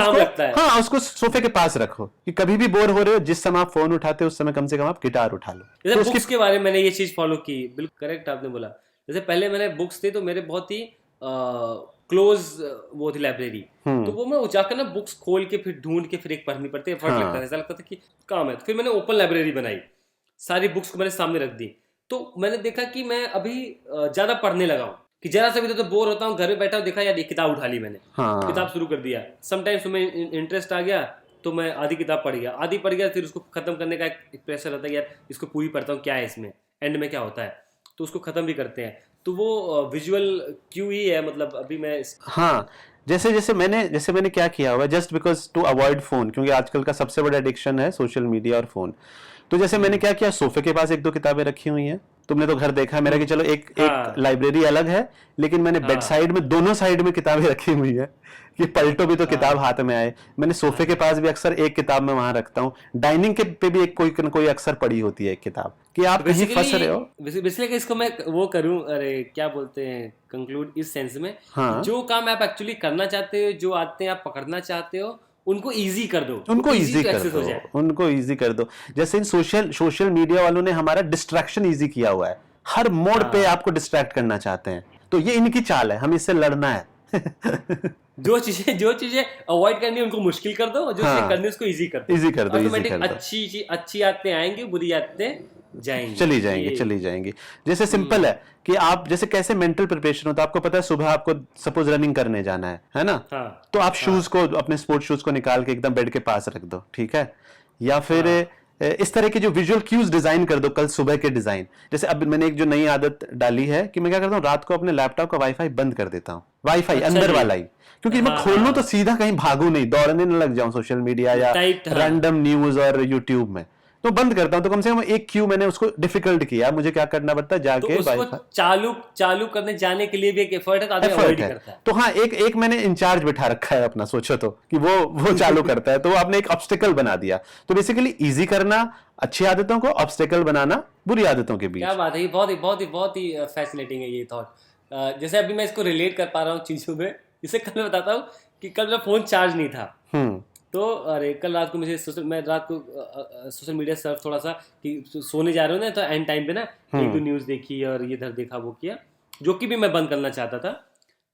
उसको सोफे के पास रखो कि कभी भी बोर हो रहे हो, जिस समय आप फोन उठाते हो उस समय कम से कम आप गिटार उठा लो। तो बुक्स के बारे में मैंने ये चीज फॉलो की, बिल्कुल करेक्ट आपने बोला। जैसे पहले मैंने बुक्स थी तो मेरे बहुत ही क्लोज वो थी लाइब्रेरी, तो वो मैं जाकर ना बुक्स खोल के फिर ढूंढ के फिर एक पढ़नी पड़ती है, फर्क लगता है, ऐसा लगता था कि काम है। तो फिर मैंने ओपन लाइब्रेरी बनाई, सारी बुक्स को मैंने सामने रख दी, तो मैंने देखा कि मैं अभी ज्यादा पढ़ने लगा हूँ, कि जरा सा भी तो बोर होता हूँ, घर में बैठा हूँ, देखा यार ये किताब उठा ली मैंने, किताब शुरू कर दिया। समटाइम्स तुम्हें इंटरेस्ट आ गया तो मैं आधी किताब पढ़ गया, फिर उसको खत्म करने का एक प्रेशर रहता है, यार इसको पूरी पढ़ता हूँ, क्या है इसमें, एंड में क्या होता है, तो उसको खत्म भी करते हैं। तो वो विजुअल क्यू ही है, मतलब अभी मैं जैसे मैंने क्या किया हुआ, just because to avoid phone, क्योंकि आजकल का सबसे बड़ा एडिक्शन है सोशल मीडिया और फोन। तो जैसे मैंने क्या किया, सोफे के पास 1-2 किताबें रखी हुई हैं, तुमने तो घर देखा है मेरा कि चलो एक लाइब्रेरी अलग है, लेकिन मैंने बेड साइड में दोनों साइड में किताबें रखी हुई है कि पलटो भी तो किताब हाथ में आए। मैंने सोफे के पास भी अक्सर एक किताब मैं वहां रखता हूँ, डाइनिंग के पे भी एक कोई अक्सर पड़ी होती है एक किताब, कि आप कहीं फंस रहे हो। बेसिकली इसको मैं वो करूं, अरे क्या बोलते हैं, कंक्लूड इस सेंस में, जो काम आप एक्चुअली करना चाहते हो, जो आते हैं आप पकड़ना चाहते हो, उनको इजी कर दो, उनको इजी कर दो। जैसे इन सोशल मीडिया वालों ने हमारा डिस्ट्रैक्शन इजी किया हुआ है, हर मोड़ पे आपको डिस्ट्रैक्ट करना चाहते हैं, तो ये इनकी चाल है, हमें इससे लड़ना है। जो चीजें अवॉइड करनी है उनको मुश्किल कर दो, जो चीजें करनी है उसको इजी कर दो। ऑटोमेटिक अच्छी आदतें आएंगी, बुरी आदतें चली जाएंगी। जैसे सिंपल है कि आप जैसे कैसे मेंटल प्रिपरेशन होता है, आपको पता है सुबह आपको सपोज रनिंग करने जाना है ना, तो आप शूज को, अपने स्पोर्ट्स शूज को निकाल के एकदम बेड के पास रख दो, ठीक है, या फिर इस तरह के जो विजुअल क्यूज डिजाइन कर दो कल सुबह के डिजाइन। जैसे अब मैंने एक जो नई आदत डाली है कि मैं क्या करता हूँ, रात को अपने लैपटॉप का वाईफाई बंद कर देता हूँ, वाईफाई अंदर वाला ही, क्योंकि मैं खोलूं तो सीधा कहीं भागू नहीं, दौड़ने न लग जाऊं सोशल मीडिया या रैंडम न्यूज और यूट्यूब में, तो बंद करता हूं। तो कम से कम एक क्यू मैंने उसको डिफिकल्ट किया, मुझे क्या करना पड़ता है, जाके तो उसको चालू करने जाने के लिए भी एक एफर्ट है, तो आदमी अवॉइड करता है। तो हाँ, एक मैंने इंचार्ज बिठा रखा है अपना, सोचो तो, कि वो चालू करता है, तो आपने एक ऑब्स्टिकल बना दिया। तो बेसिकली इजी करना अच्छी आदतों को, ऑब्स्टिकल बनाना बुरी आदतों के बीच। क्या बात है, ये बहुत ही फैसिनेटिंग है ये थॉट। जैसे अभी मैं इसको रिलेट कर पा रहा हूँ चीजों में, इसे कल मैं बताता हूँ कि कल मेरा फोन चार्ज नहीं था, तो अरे कल रात को मैं रात को सोशल मीडिया सर्फ थोड़ा सा, कि सोने जा रहे हो ना, तो एंड टाइम पे ना एक दो न्यूज़ देखी और ये इधर देखा वो किया, जो कि भी मैं बंद करना चाहता था।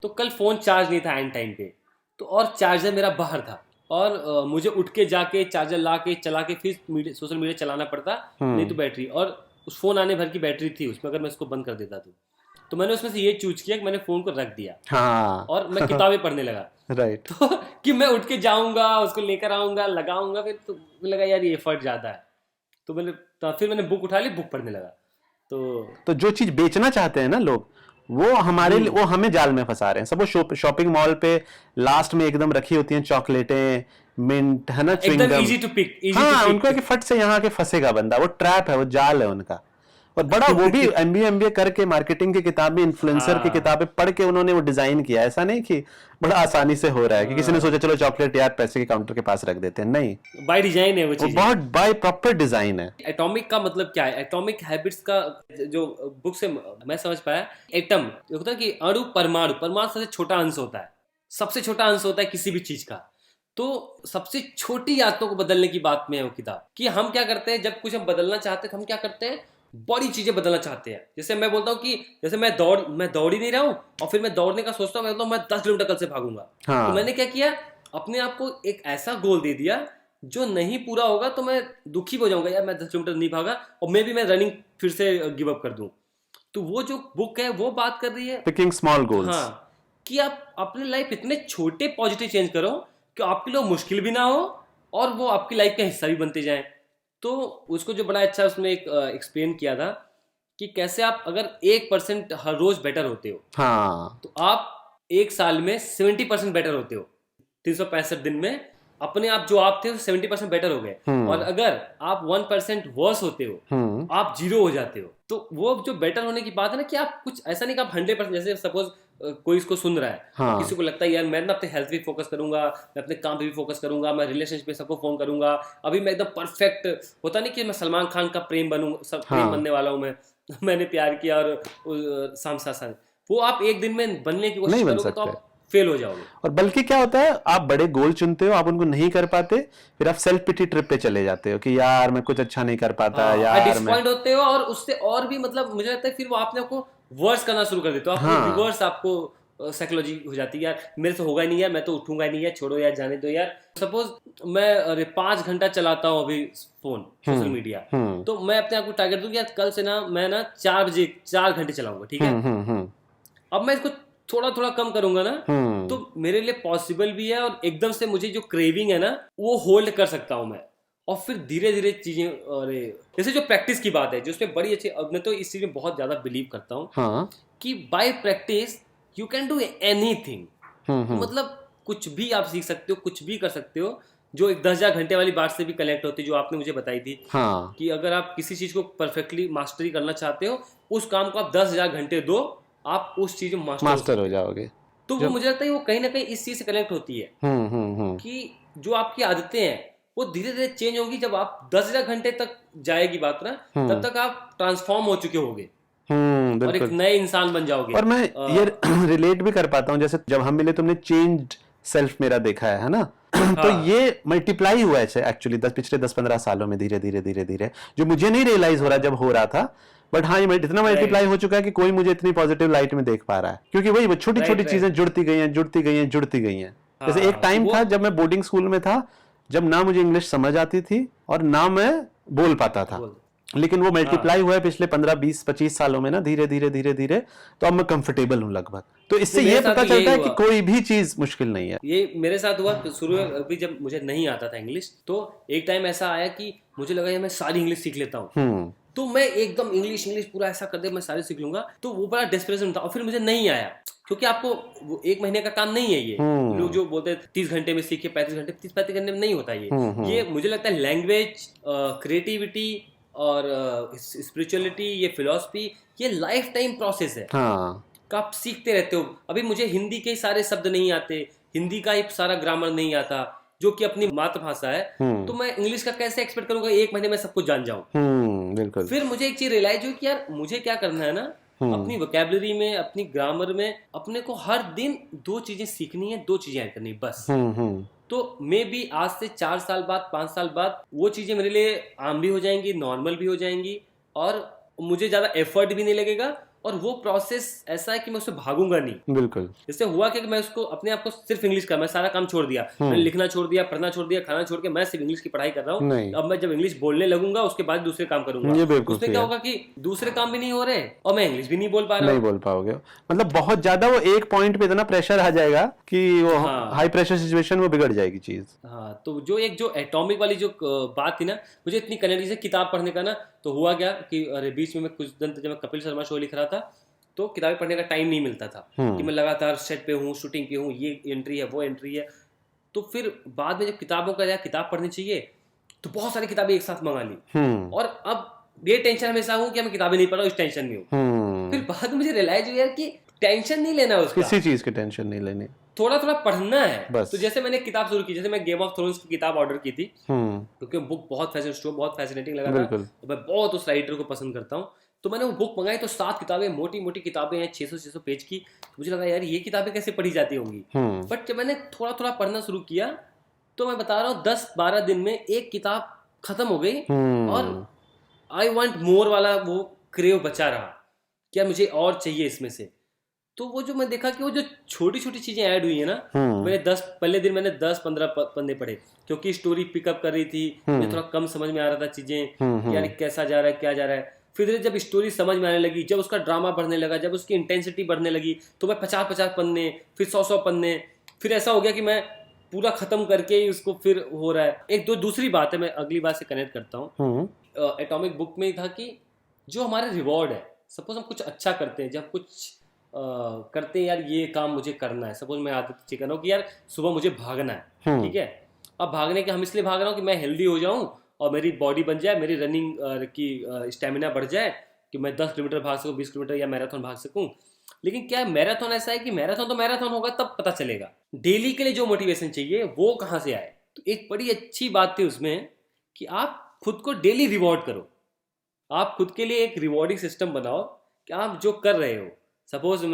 तो कल फ़ोन चार्ज नहीं था एंड टाइम पे, तो और चार्जर मेरा बाहर था, और मुझे उठ के जाके चार्जर ला के चला के फिर सोशल मीडिया चलाना पड़ता, नहीं तो बैटरी, और उस फ़ोन आने भर की बैटरी थी उसमें, अगर मैं इसको बंद कर देता तो मैंने उसमें से ये चूज किया कि मैंने फ़ोन को रख दिया, और मैं किताबें पढ़ने लगा। राइट। तो कि मैं उठ के जाऊंगा, उसको लेकर आऊंगा, लगाऊंगा, फिर तो लगा यार ये एफर्ट ज्यादा है, तो फिर मैंने बुक उठा ली, बुक पढ़ने लगा। तो जो चीज बेचना चाहते हैं ना लोग, वो हमें जाल में फंसा रहे हैं। सब वो शॉपिंग मॉल पे लास्ट में एकदम रखी होती हैं चॉकलेटें, मिंट, है ना, एकदम इजी टू पिक, उनको कि फट से यहाँ के फंसेगा बंदा, वो ट्रैप है, वो जाल है उनका, और बड़ा वो भी एमबीए करके मार्केटिंग की किताबें, इन्फ्लुएंसर की किताबें पढ़ के उन्होंने वो डिजाइन किया। ऐसा नहीं कि बड़ा आसानी से हो रहा है कि किसी ने सोचा चलो चॉकलेट यार पैसे के काउंटर के पास रख देते हैं, नहीं, बाय डिजाइन है वो वो चीज। बहुत बाय प्रॉपर डिजाइन है। एटॉमिक का मतलब क्या है? एटॉमिक हैबिट्स का जो बुक से मैं समझ पाया, एटम होता है कि अणु, परमाणु, परमाणु सबसे छोटा अंश होता है, सबसे छोटा अंश होता है किसी भी चीज का। तो सबसे छोटी आदतों को बदलने की बात में है वो किताब, कि हम क्या करते हैं जब कुछ हम बदलना चाहते हैं तो हम क्या करते हैं, बड़ी चीजें बदलना चाहते हैं। जैसे मैं बोलता हूँ कि जैसे मैं दौड़ ही नहीं रहा हूँ और फिर मैं दौड़ने का सोचता हूँ, मैं बोलता हूँ मैं 10 किलोमीटर कल से भागूंगा। हाँ। तो मैंने क्या किया, अपने आप को एक ऐसा गोल दे दिया जो नहीं पूरा होगा तो मैं दुखी हो जाऊंगा, यार मैं 10 किलोमीटर नहीं भागा और मैं भी मैं रनिंग फिर से गिव अप कर दूं। तो वो जो बुक है वो बात कर रही है पिकिंग स्मॉल गोल्स। हाँ, कि आप अपने लाइफ इतने छोटे पॉजिटिव चेंज करो कि आपके लिए मुश्किल भी ना हो और वो आपकी लाइफ का हिस्सा भी बनते जाएं। तो उसको जो बड़ा अच्छा उसमें एक एक्सप्लेन किया था कि कैसे आप अगर 1% हर रोज बेटर होते हो, हाँ, तो आप एक साल में 70% बेटर होते हो। 365 दिन में अपने आप जो आप थे 70% बेटर हो गए। और अगर आप 1% वर्स होते हो, आप 0 हो जाते हो। तो वो जो बेटर होने की बात है ना, कि आप कुछ ऐसा नहीं कि आप 100%, जैसे सपोज कोई इसको सुन रहा है, हाँ। किसी को लगता है यार मैं ना अपने हेल्थ पे फोकस करूंगा, मैं अपने काम पे भी फोकस करूंगा, मैं रिलेशनशिप पे सबको फोन करूंगा, अभी मैं एकदम परफेक्ट, होता नहीं कि मैं सलमान खान का प्रेम बनूं, सब प्रेम बनने वाला हूं मैं मैंने प्यार किया और साम साथ, वो आप एक दिन में बनने की कोशिश नहीं बन करोगे तो सकते। आप फेल हो जाओगे। और बल्कि क्या होता है, आप बड़े गोल चुनते हो, आप उनको नहीं कर पाते, फिर आप सेल्फ पिटी ट्रिप पे चले जाते हो कि यार मैं कुछ अच्छा नहीं कर पाता, यार मैं डिसपॉइंट होते हो और उससे और भी मतलब मुझे लगता है फिर वो आपने आपको वर्स करना शुरू कर देते हो, आपको रिवर्स आपको साइकोलॉजी हो जाती है, यार मेरे से होगा ही नहीं, यार मैं तो उठूंगा ही नहीं, यार छोड़ो यार जाने दो यार। सपोज मैं 5 घंटा चलाता हूँ अभी फोन, सोशल मीडिया, तो मैं अपने आप को टारगेट दूं कि यार कल से ना मैं ना 4 बजे 4 घंटे चलाऊंगा, ठीक है। अब मैं इसको थोड़ा थोड़ा कम करूंगा ना, तो मेरे लिए पॉसिबल भी है और एकदम से मुझे जो क्रेविंग है ना वो होल्ड कर सकता हूं मैं। और फिर धीरे धीरे चीजें, अरे जैसे जो प्रैक्टिस की बात है जो उसमें बड़ी अच्छी, अब मैं तो इस चीज में बहुत ज्यादा बिलीव करता हूँ हाँ। कि bye practice you can do anything. मतलब कुछ भी आप सीख सकते हो, कुछ भी कर सकते हो, जो एक 10,000 घंटे वाली बात से भी कनेक्ट होती है जो आपने मुझे बताई थी। हाँ। कि अगर आप किसी चीज को परफेक्टली मास्टरी करना चाहते हो, उस काम को आप 10,000 घंटे दो, आप उस चीज में मास्टर हो जाओगे। तो वो मुझे लगता है वो कहीं ना कहीं इस चीज से कनेक्ट होती है कि जो आपकी आदतें हैं वो धीरे धीरे चेंज होंगी। जब आप 10,000 घंटे तक जाएगी बात ना, तब तक आप ट्रांसफॉर्म हो चुके होगे और एक नए इंसान बन जाओगे। और मैं ये रिलेट भी कर पाता हूँ, जैसे जब हम मिले तुमने चेंज्ड सेल्फ मेरा देखा है ना तो ये मल्टीप्लाई हुआ है एक्चुअली पिछले 10-15 सालों में, धीरे धीरे धीरे धीरे, जो मुझे नहीं रियलाइज हो रहा जब हो रहा था, बट हाँ ये इतना मल्टीप्लाई हो चुका है कि कोई मुझे इतनी पॉजिटिव लाइट में देख पा रहा है, क्योंकि वही छोटी छोटी चीजें जुड़ती गई हैं जुड़ती गई हैं जुड़ती गई हैं। जैसे एक टाइम था जब मैं बोर्डिंग स्कूल में था, जब ना मुझे इंग्लिश समझ आती थी और ना मैं बोल पाता था, लेकिन वो मल्टीप्लाई हुआ है पिछले 15-20-25 सालों में ना, धीरे धीरे धीरे धीरे, तो अब मैं कंफर्टेबल हूँ लगभग। तो इससे ये पता चलता है कि कोई भी चीज मुश्किल नहीं है। ये मेरे साथ हुआ शुरू में, अभी जब मुझे नहीं आता था इंग्लिश, तो एक टाइम ऐसा आया कि मुझे लगा मैं सारी इंग्लिश सीख लेता हूँ, तो मैं एकदम इंग्लिश पूरा ऐसा कर दे मैं सारी सीख लूंगा। तो वो बड़ा डेस्परेशन था और फिर मुझे नहीं आया, क्योंकि आपको वो 1 महीने का काम नहीं है ये। लोग जो बोलते हैं 30 घंटे में सीखे 35 घंटे, 30-35 घंटे में नहीं होता ये मुझे लगता है लैंग्वेज, क्रिएटिविटी और स्पिरिचुअलिटी, ये फिलॉसफी, ये लाइफ टाइम प्रोसेस है। आप सीखते रहते हो। अभी मुझे हिंदी के सारे शब्द नहीं आते, हिंदी का ही सारा ग्रामर नहीं आता जो कि अपनी मातृभाषा है, तो मैं इंग्लिश का कैसे एक्सपेक्ट करूंगा 1 महीने में सब कुछ जान जाऊं। बिल्कुल। फिर मुझे एक चीज रियलाइज हुई कि यार मुझे क्या करना है ना, अपनी वोकैबुलरी में, अपनी ग्रामर में अपने को हर दिन 2 चीजें सीखनी है, 2 चीजें ऐड करनी बस। तो मे बी आज से 4 साल बाद, 5 साल बाद वो चीजें मेरे लिए आम भी हो जाएंगी, नॉर्मल भी हो जाएंगी और मुझे ज्यादा एफर्ट भी नहीं लगेगा। और वो प्रोसेस ऐसा है कि मैं उससे भागूंगा नहीं। बिल्कुल। इससे हुआ कि मैं उसको अपने आप को सिर्फ इंग्लिश का, मैं सारा काम छोड़ दिया, मैंने लिखना छोड़ दिया, पढ़ना छोड़ दिया, खाना छोड़ के मैं सिर्फ इंग्लिश की पढ़ाई कर रहा हूँ। अब मैं जब इंग्लिश बोलने लगूंगा उसके बाद दूसरे काम करूंगा, उसमें क्या होगा कि दूसरे काम भी नहीं हो रहे और मैं इंग्लिश भी नहीं बोल पा रहा हूँ। नहीं बोल पाओगे, मतलब बहुत ज्यादा वो एक पॉइंट पे इतना प्रेशर आ जाएगा कि वो हाई प्रेशर सिचुएशन में बिगड़ जाएगी चीज। हाँ, तो जो एटॉमिक वाली जो बात थी ना, मुझे इतनी कनेक्ट से किताब पढ़ने का ना, तो हुआ क्या कि अरे बीच में मैं कुछ दिन जब मैं कपिल शर्मा शो लिख रहा था, तो किताबें पढ़ने का टाइम नहीं मिलता था कि मैं लगातार सेट पे हूँ, शूटिंग पे हूँ, ये एंट्री है वो एंट्री है। तो फिर बाद में जब किताबों का किताब पढ़नी चाहिए, तो बहुत सारी किताबें एक साथ मंगा ली। और अब ये टेंशन हमेशा हूँ कि मैं किताबें नहीं पढ़ रहा हूँ, इस टेंशन में हूँ। फिर बाद में मुझे रियलाइज हुआ यार कि टेंशन नहीं लेना उसका, किसी चीज की टेंशन नहीं लेनी, थोड़ा थोड़ा पढ़ना है बस। तो जैसे मैंने किताब शुरू की, जैसे मैं गेम ऑफ थ्रोन्स की किताब ऑर्डर की थी क्योंकि बुक बहुत फैसिनेटिंग लगा था, बिल्कुल। तो मैं बहुत उस राइटर को पसंद करता हूँ। तो मैंने वो बुक मंगाई, तो 7 किताबें, मोटी मोटी किताबें हैं, 600 पेज की। तो मुझे लगा यार ये किताबें कैसे पढ़ी जाती होंगी, बट जब मैंने थोड़ा थोड़ा पढ़ना शुरू किया तो मैं बता रहा हूँ 10-12 दिन में एक किताब खत्म हो गई और आई वांट मोर वाला वो क्रेव बचा रहा, क्या मुझे और चाहिए इसमें से। तो वो जो मैं देखा कि वो जो छोटी छोटी चीजें ऐड हुई है ना, मैंने 10 पहले दिन मैंने 10-15 पन्ने पढ़े क्योंकि स्टोरी पिकअप कर रही थी, मुझे थोड़ा कम समझ में आ रहा था चीजें कि यार कैसा जा रहा है क्या जा रहा है। फिर जब स्टोरी समझ में आने लगी, जब उसका ड्रामा बढ़ने लगा, जब उसकी इंटेंसिटी बढ़ने लगी, तो मैं 50-50 पन्ने, फिर 100-100 पन्ने, फिर ऐसा हो गया कि मैं पूरा खत्म करके ही उसको फिर हो रहा है। एक दो दूसरी बात है, मैं अगली बात से कनेक्ट करता हूँ। एटॉमिक बुक में ही था कि जो हमारे रिवॉर्ड है, सपोज हम कुछ अच्छा करते हैं, जब कुछ करते हैं यार ये काम मुझे करना है, सपोज मैं आदत चिकन हो कि यार सुबह मुझे भागना है, ठीक है। अब भागने के हम इसलिए भाग रहा हूँ कि मैं हेल्दी हो जाऊँ और मेरी बॉडी बन जाए, मेरी रनिंग की स्टेमिना बढ़ जाए कि मैं 10 किलोमीटर भाग सकूँ, 20 किलोमीटर या मैराथन भाग सकूँ। लेकिन क्या मैराथन ऐसा है कि मैराथन तो मैराथन होगा तब पता चलेगा, डेली के लिए जो मोटिवेशन चाहिए वो कहाँ से आए। तो एक बड़ी अच्छी बात थी उसमें कि आप खुद को डेली रिवॉर्ड करो, आप खुद के लिए एक रिवॉर्डिंग सिस्टम बनाओ कि आप जो कर रहे हो, सपोज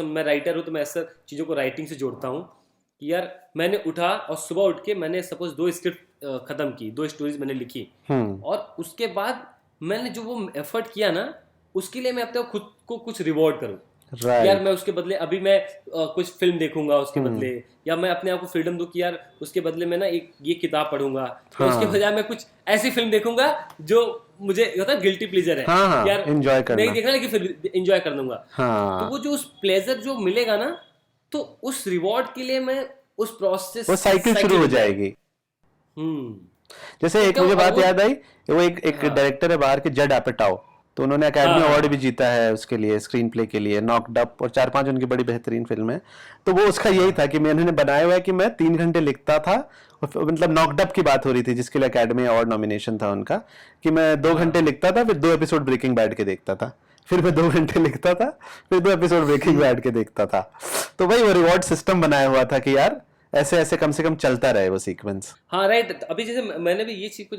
मैं राइटर हूँ तो मैं ऐसा चीज़ों को राइटिंग से जोड़ता हूँ कि यार मैंने उठा और सुबह उठ के मैंने सपोज 2 स्क्रिप्ट खत्म की, 2 स्टोरीज मैंने लिखी, और उसके बाद मैंने जो वो एफर्ट किया ना उसके लिए मैं अपने खुद को कुछ रिवॉर्ड करूँ। यार मैं उसके बदले अभी मैं कुछ फिल्म देखूंगा उसके बदले, या मैं अपने आप को फ्रीडम दूं कि यार उसके बदले मैं ना एक ये किताब पढ़ूंगा, या उसके बजाय मैं कुछ ऐसी फिल्म देखूंगा जो मुझे होता है गिल्टी प्लेजर है, यार एंजॉय करना, नहीं देखना लेकिन फिर एंजॉय कर लूंगा। तो वो जो उस प्लेजर जो मिलेगा ना, तो उस रिवॉर्ड के लिए मैं उस प्रोसेस, वो साइकिल शुरू हो जाएगी। जैसे एक मुझे बात याद आई, वो एक डायरेक्टर है बाहर के, जड एपेटाओ, तो उन्होंने एकेडमी अवार्ड भी जीता है उसके लिए, स्क्रीन प्ले के लिए, नॉक्ड अप और 4-5 उनकी बड़ी बेहतरीन फिल्म है। तो वो उसका यही था कि मैंने बनाया हुआ है कि मैं 3 घंटे लिखता था, मतलब नॉक्ड अप की बात हो रही थी जिसके लिए एकेडमी अवार्ड नॉमिनेशन था उनका, कि मैं 2 घंटे लिखता था, फिर 2 एपिसोड ब्रेकिंग बैड के देखता था, फिर मैं 2 घंटे लिखता था, फिर 2 एपिसोड ब्रेकिंग बैड के देखता था। तो भाई वो रिवॉर्ड सिस्टम बनाया हुआ था कि यार ऐसे ऐसे कम से कम चलता रहे वो सीक्वेंस। हाँ राइट। अभी जैसे मैंने भी ये चीज को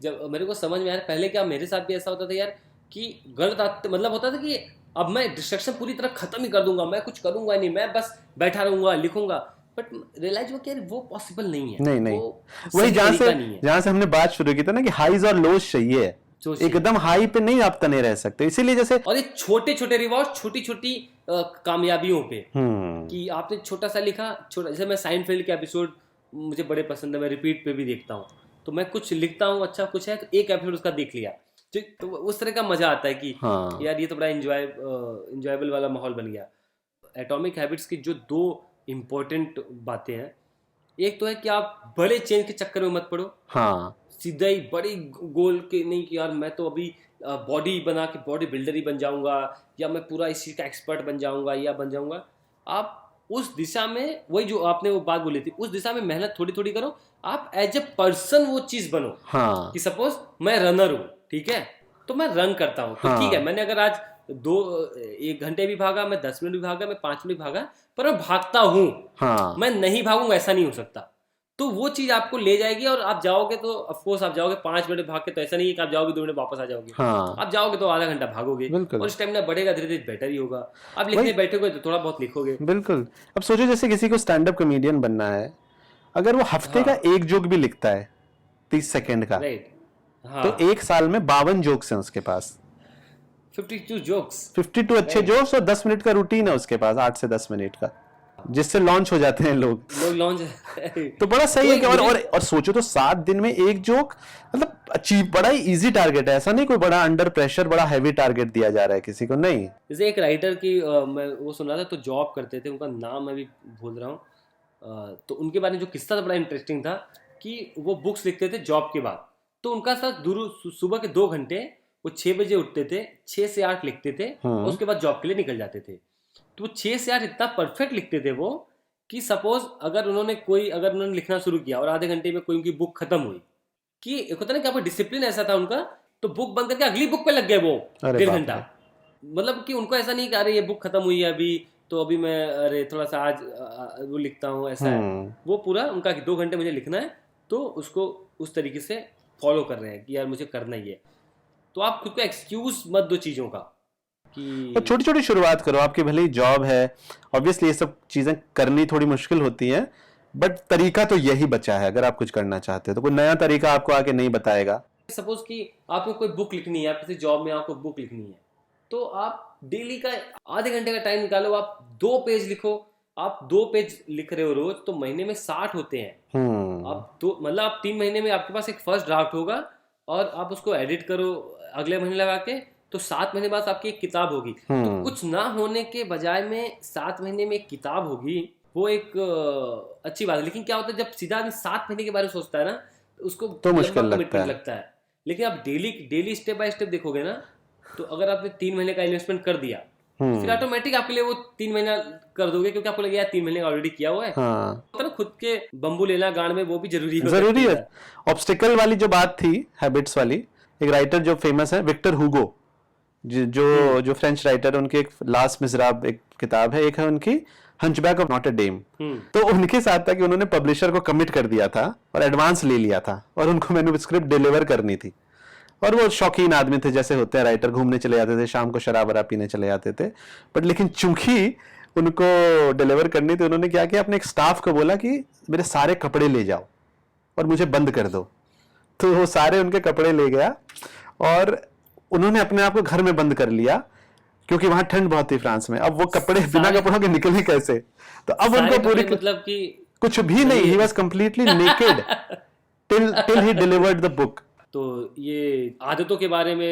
जब मेरे को समझ में आया, पहले क्या मेरे साथ भी ऐसा होता था यार कि गलत आते, मतलब होता था कि अब मैं डिस्ट्रक्शन पूरी तरह खत्म ही कर दूंगा, मैं कुछ करूंगा नहीं, मैं बस बैठा रहूंगा लिखूंगा, बट रियलाइज हुआ कि यार वो पॉसिबल नहीं है। नहीं वो वही नहीं जहां से हमने बात शुरू की था ना कि हाईज और लोज चाहिए, एकदम हाई पे नहीं आप तने रह सकते, इसीलिए जैसे और ये छोटे छोटे रिवॉर्ड, छोटी छोटी कामयाबियों पे, कि आपने छोटा सा लिखा, छोटा, जैसे मैं साइनफेल्ड के एपिसोड मुझे बड़े पसंद है, मैं रिपीट पे भी देखता हूँ, तो मैं कुछ लिखता हूँ अच्छा कुछ है तो एक एपिसोड उसका देख लिया, तो उस तरह का मजा आता है कि यार ये तो बड़ा इंजॉयबल वाला माहौल बन गया। एटॉमिक हैबिट्स की जो 2 इम्पोर्टेंट बातें हैं, एक तो है कि आप बड़े चेंज के चक्कर में मत पड़ो, सीधा ही बड़ी गोल के नहीं कि यार मैं तो अभी बॉडी बना के बॉडी बिल्डर ही बन जाऊंगा, या मैं पूरा इसी का एक्सपर्ट बन जाऊंगा या बन जाऊंगा। आप उस दिशा में, वही जो आपने वो बात बोली थी, उस दिशा में मेहनत थोड़ी थोड़ी करो, आप एज ए पर्सन वो चीज बनो। कि सपोज मैं रनर हूँ, ठीक है, तो मैं रन करता हूँ, तो ठीक है, मैंने अगर आज 1 घंटे भी भागा, मैं 10 मिनट भी भागा, मैं 5 मिनट भागा, पर मैं भागता हूँ, मैं नहीं भागूंगा ऐसा नहीं हो सकता। तो वो चीज आपको ले जाएगी और आप जाओगे तो ऑफकोर्स आप जाओगे 5 मिनट भाग के, तो ऐसा नहीं है कि आप जाओगे 2 मिनट वापस आ जाओगे, आप जाओगे तो आधा घंटा भागोगे और स्टेमिना बढ़ेगा, धीरे धीरे बेटर ही होगा। आप लिखने बैठोगे तो थोड़ा बहुत लिखोगे। बिल्कुल। अब सोचो जैसे किसी को स्टैंड अप कॉमेडियन बनना है, अगर वो हफ्ते का एक जोक भी लिखता है 30 सेकंड का, तो 1 साल में 52 जोक्स हैं उसके पास, 52 जोक्स, 52 अच्छे जोक्स, और 10 मिनट का रूटीन है उसके पास, 8 से 10 मिनट का, जिससे लॉन्च हो जाते हैं लोग लॉन्च तो बड़ा सही है कि और सोचो तो 7 दिन में एक जोक, मतलब अचीव, बड़ा ही इजी टारगेट है, ऐसा नहीं कोई बड़ा अंडर प्रेशर बड़ा हैवी टारगेट दिया जा रहा है किसी को, नहीं। जैसे एक राइटर की मैं वो सुन रहा था, तो जॉब करते थे, उनका नाम मैं भी भूल रहा हूँ, तो उनके बारे में जो किस्सा था बड़ा इंटरेस्टिंग था कि वो बुक्स लिखते थे जॉब के बाद, तो उनका साथ सुबह के 2 घंटे वो 6 बजे उठते थे, 6 से 8 लिखते थे, उसके बाद जॉब के लिए निकल जाते थे। तो 6 से 8 इतना परफेक्ट लिखते थे वो कि सपोज अगर उन्होंने लिखना शुरू किया और आधे घंटे में कोई उनकी बुक खत्म हुई, कि एक होता ना कि आपका डिसिप्लिन ऐसा था उनका, तो बुक बंद करके अगली बुक पे लग गए वो अरे 1.5 बाप घंटा। रे। मतलब कि उनको ऐसा नहीं कि अरे ये बुक खत्म हुई है अभी, तो अभी मैं अरे थोड़ा सा आज वो लिखता हूँ, ऐसा है। वो पूरा उनका 2 घंटे मुझे लिखना है, तो उसको उस तरीके से फॉलो कर रहे हैं कि यार मुझे करना ही है। तो आप खुद को एक्सक्यूज मत दो चीज़ों का और कि छोटी छोटी शुरुआत करो, आपकी भले ही जॉब है, ऑब्वियसली ये सब चीजें करनी थोड़ी मुश्किल होती हैं, बट तरीका तो यही बचा है। अगर आप कुछ करना चाहते हो तो कोई नया तरीका आपको आके नहीं बताएगा। सपोज कि आपको कोई बुक लिखनी है, आप किसी जॉब में आपको बुक लिखनी है, तो आप डेली का आधे घंटे का टाइम निकालो, आप 2 पेज लिखो। आप 2 पेज लिख रहे हो रोज, तो महीने में 60 होते हैं। आप दो मतलब आप 3 महीने में आपके पास एक फर्स्ट ड्राफ्ट होगा, और आप उसको एडिट करो अगले महीने लगा के, तो 7 महीने बाद आपकी एक किताब होगी। तो कुछ ना होने के बजाय में 7 महीने में एक किताब होगी, वो एक अच्छी बात है। लेकिन क्या होता है, जब सीधा आदमी 7 महीने के बारे में सोचता है ना, तो उसको तो लंबा मुश्किल लगता कमिटमेंट है। लगता है। लेकिन आप daily daily step by step देखोगे ना, तो अगर आपने 3 महीने का इन्वेस्टमेंट कर दिया, तो फिर ऑटोमेटिक आपके लिए वो 3 महीना कर दोगे, क्योंकि आपको लगेगा 3 महीने का ऑलरेडी किया हुआ है। हाँ, तो ना खुद के बम्बू लेना गाड़ में, वो भी जरूरी हो जरूरी सकती है। ऑब्स्टिकल वाली जो बात थी, हैबिट्स वाली, एक राइटर जो फेमस है, विक्टर हुगो, जो जो फ्रेंच राइटर, उनकी एक लास्ट मिजराब एक किताब है, एक है उनकी हंचबैक ऑफ नॉटर डेम। तो उनके साथ था कि उन्होंने पब्लिशर को कमिट कर दिया था और एडवांस ले लिया था, और उनको मैन्युस्क्रिप्ट डिलीवर करनी थी। और वो शौकीन आदमी थे, जैसे होते हैं राइटर, घूमने चले जाते थे, शाम को शराब वराब पीने चले जाते थे। बट लेकिन चूंकि उनको डिलीवर करनी थी, उन्होंने क्या किया, अपने एक स्टाफ को बोला कि मेरे सारे कपड़े ले जाओ और मुझे बंद कर दो। तो वो सारे उनके कपड़े ले गया, और उन्होंने अपने आप को घर में बंद कर लिया, क्योंकि वहां ठंड बहुत थी फ्रांस में। अब वो कपड़े बिना सारे कपड़ों के निकले कैसे? तो अब सारे उनको पूरी कपड़े मतलब कि कुछ भी नहीं, he was completely naked till he delivered the book. तो ये आदतों के बारे में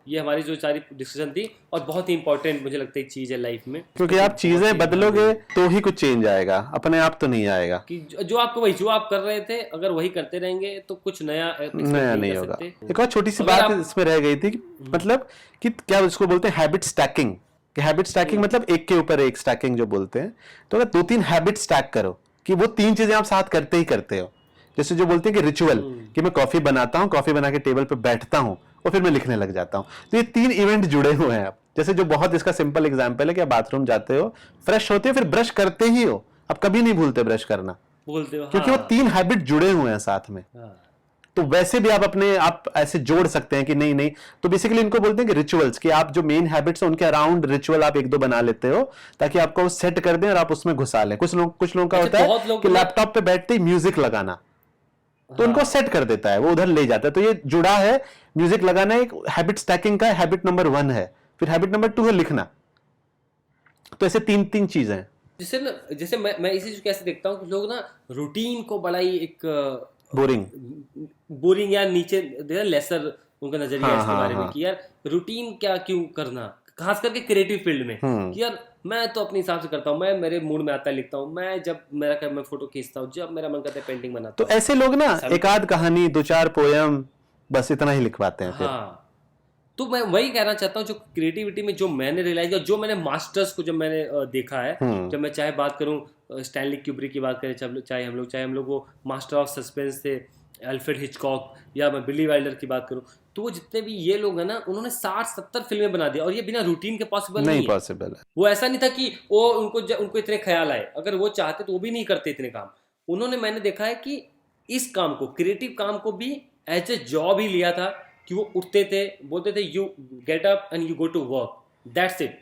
ये हमारी जो सारी डिस्कशन थी, और बहुत ही इंपॉर्टेंट मुझे लगता है चीज है लाइफ में, क्योंकि आप चीजें बदलोगे तो ही कुछ चेंज आएगा, अपने आप तो नहीं आएगा। कि जो आपको वही जो आप कर रहे थे, अगर वही करते रहेंगे तो कुछ नया एक्सपेक्ट नया नहीं नहीं कर होगा। सकते। एक और छोटी सी अगर बात आप इसमें रह गई थी कि मतलब कि क्या उसको बोलते हैं, हैबिट स्टैकिंग। कि हैबिट स्टैकिंग मतलब एक के ऊपर एक स्टैकिंग जो बोलते हैं। तो अगर 2-3 हैबिट स्टैक करो, कि वो 3 चीजें आप साथ करते ही करते हो। जैसे जो बोलते हैं कि रिचुअल, कि मैं कॉफी बनाता हूँ, कॉफी बना के टेबल पे बैठता हूँ और फिर मैं लिखने लग जाता हूँ। तो ये 3 इवेंट जुड़े हुए हैं। आप जैसे जो बहुत इसका सिंपल एग्जांपल है कि आप बाथरूम जाते हो, फ्रेश होते हो, फिर ब्रश करते ही हो, आप कभी नहीं भूलते ब्रश करना, बोलते हो, क्योंकि वो हाँ 3 हैबिट जुड़े हुए हैं साथ में। हाँ, तो वैसे भी आप अपने आप ऐसे जोड़ सकते हैं कि नहीं नहीं। तो बेसिकली इनको बोलते हैं कि रिचुअल्स, कि आप जो मेन हैबिट्स हैं उनके अराउंड रिचुअल आप 1-2 बना लेते हो, ताकि आपको सेट कर दें और आप उसमें घुसा लें। कुछ लोगों का अच्छा होता बहुत है लोग कि ना, लैपटॉप पे बैठते ही म्यूजिक लगाना, तो उनको हाँ सेट कर देता है, वो उधर ले जाता है। तो ये जुड़ा है, म्यूजिक लगाना एक हैबिट स्टैकिंग का हैबिट नंबर 1 है। फिर हैबिट नंबर 2 है लिखना। तो ऐसे 3-3 चीजें हैं। जैसे ना, जैसे मैं इसी चीज कैसे देखता हूँ कि लोग ना रूटीन को बड़ा ही एक बोरिंग। बोरिंग या नीचे लेसर उनका नजरिया है हाँ इसके हाँ बारे में, हाँ। कि यार रूटीन क्या क्यों करना, खास करके क्रिएटिव फील्ड में, कि यार मैं तो अपने हिसाब से करता हूँ, मैं मेरे मूड में आता है लिखता हूँ, मैं जब मैं फोटो खींचता हूँ, जब मेरा मन करता है पेंटिंग बनाता तो हूँ। ऐसे लोग ना ऐसा भी एक आध कहानी, 2-4 पोयम, बस इतना ही लिखवाते हैं फिर। हाँ, तो मैं वही कहना चाहता हूँ, जो क्रिएटिविटी में जो मैंने रियलाइज किया, जो मैंने मास्टर्स को जब मैंने देखा है, जब मैं चाहे बात करूँ स्टैनली क्यूब्रिक की बात करें, चाहे हम लोग वो मास्टर ऑफ सस्पेंस थे अल्फ्रेड हिचकॉक, या मैं बिली वाइल्डर की बात करूँ, तो वो जितने भी ये लोग हैं ना, उन्होंने 60-70 फिल्में बना दी, और ये बिना रूटीन के पॉसिबल नहीं नहीं है। पॉसिबल है। वो ऐसा नहीं था कि वो उनको इतने ख्याल आए, अगर वो चाहते तो वो भी नहीं करते इतने काम। उन्होंने, मैंने देखा है कि इस काम को, क्रिएटिव काम को भी एज ए जॉब ही लिया था, कि वो उठते थे, बोलते थे you get up and you go to work, that's it.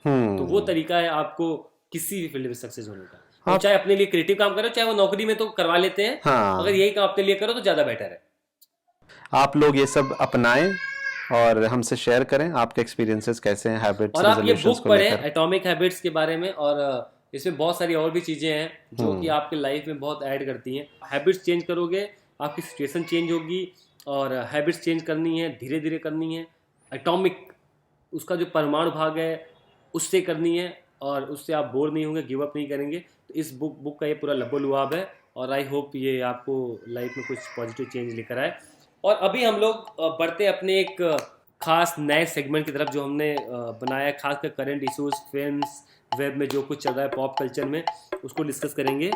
तो वो तरीका है आपको किसी भी फील्ड में सक्सेस होने का। वो चाहे अपने लिए क्रिएटिव काम करो, चाहे वो नौकरी में तो करवा लेते हैं, हाँ। अगर यही काम अपने लिए करो तो ज्यादा बेटर है। आप लोग ये सब अपनाएं और हमसे शेयर करें आपके एक्सपीरियंसेस कैसे हैं हैबिट्स और आप ये रेजोल्यूशंस बुक को पढ़ें लेकर। एटॉमिक हैबिट्स के बारे में, और इसमें बहुत सारी और भी चीज़ें हैं जो कि आपके लाइफ में बहुत ऐड करती हैं। हैबिट्स चेंज करोगे, आपकी सिचुएशन चेंज होगी, और हैबिट्स चेंज करनी है, धीरे धीरे करनी है। एटॉमिक, उसका जो परमाणु भाग है, उससे करनी है, और उससे आप बोर नहीं होंगे, गिव अप नहीं करेंगे। तो इस बुक का ये पूरा लबोलुआब है, और आई होप ये आपको लाइफ में कुछ पॉजिटिव चेंज लेकर आए। और अभी हम लोग बढ़ते अपने एक खास नए सेगमेंट की तरफ, जो हमने बनाया है खासकर करंट इश्यूज, फिल्म्स, वेब में जो कुछ चल रहा है, पॉप कल्चर में, उसको डिस्कस करेंगे।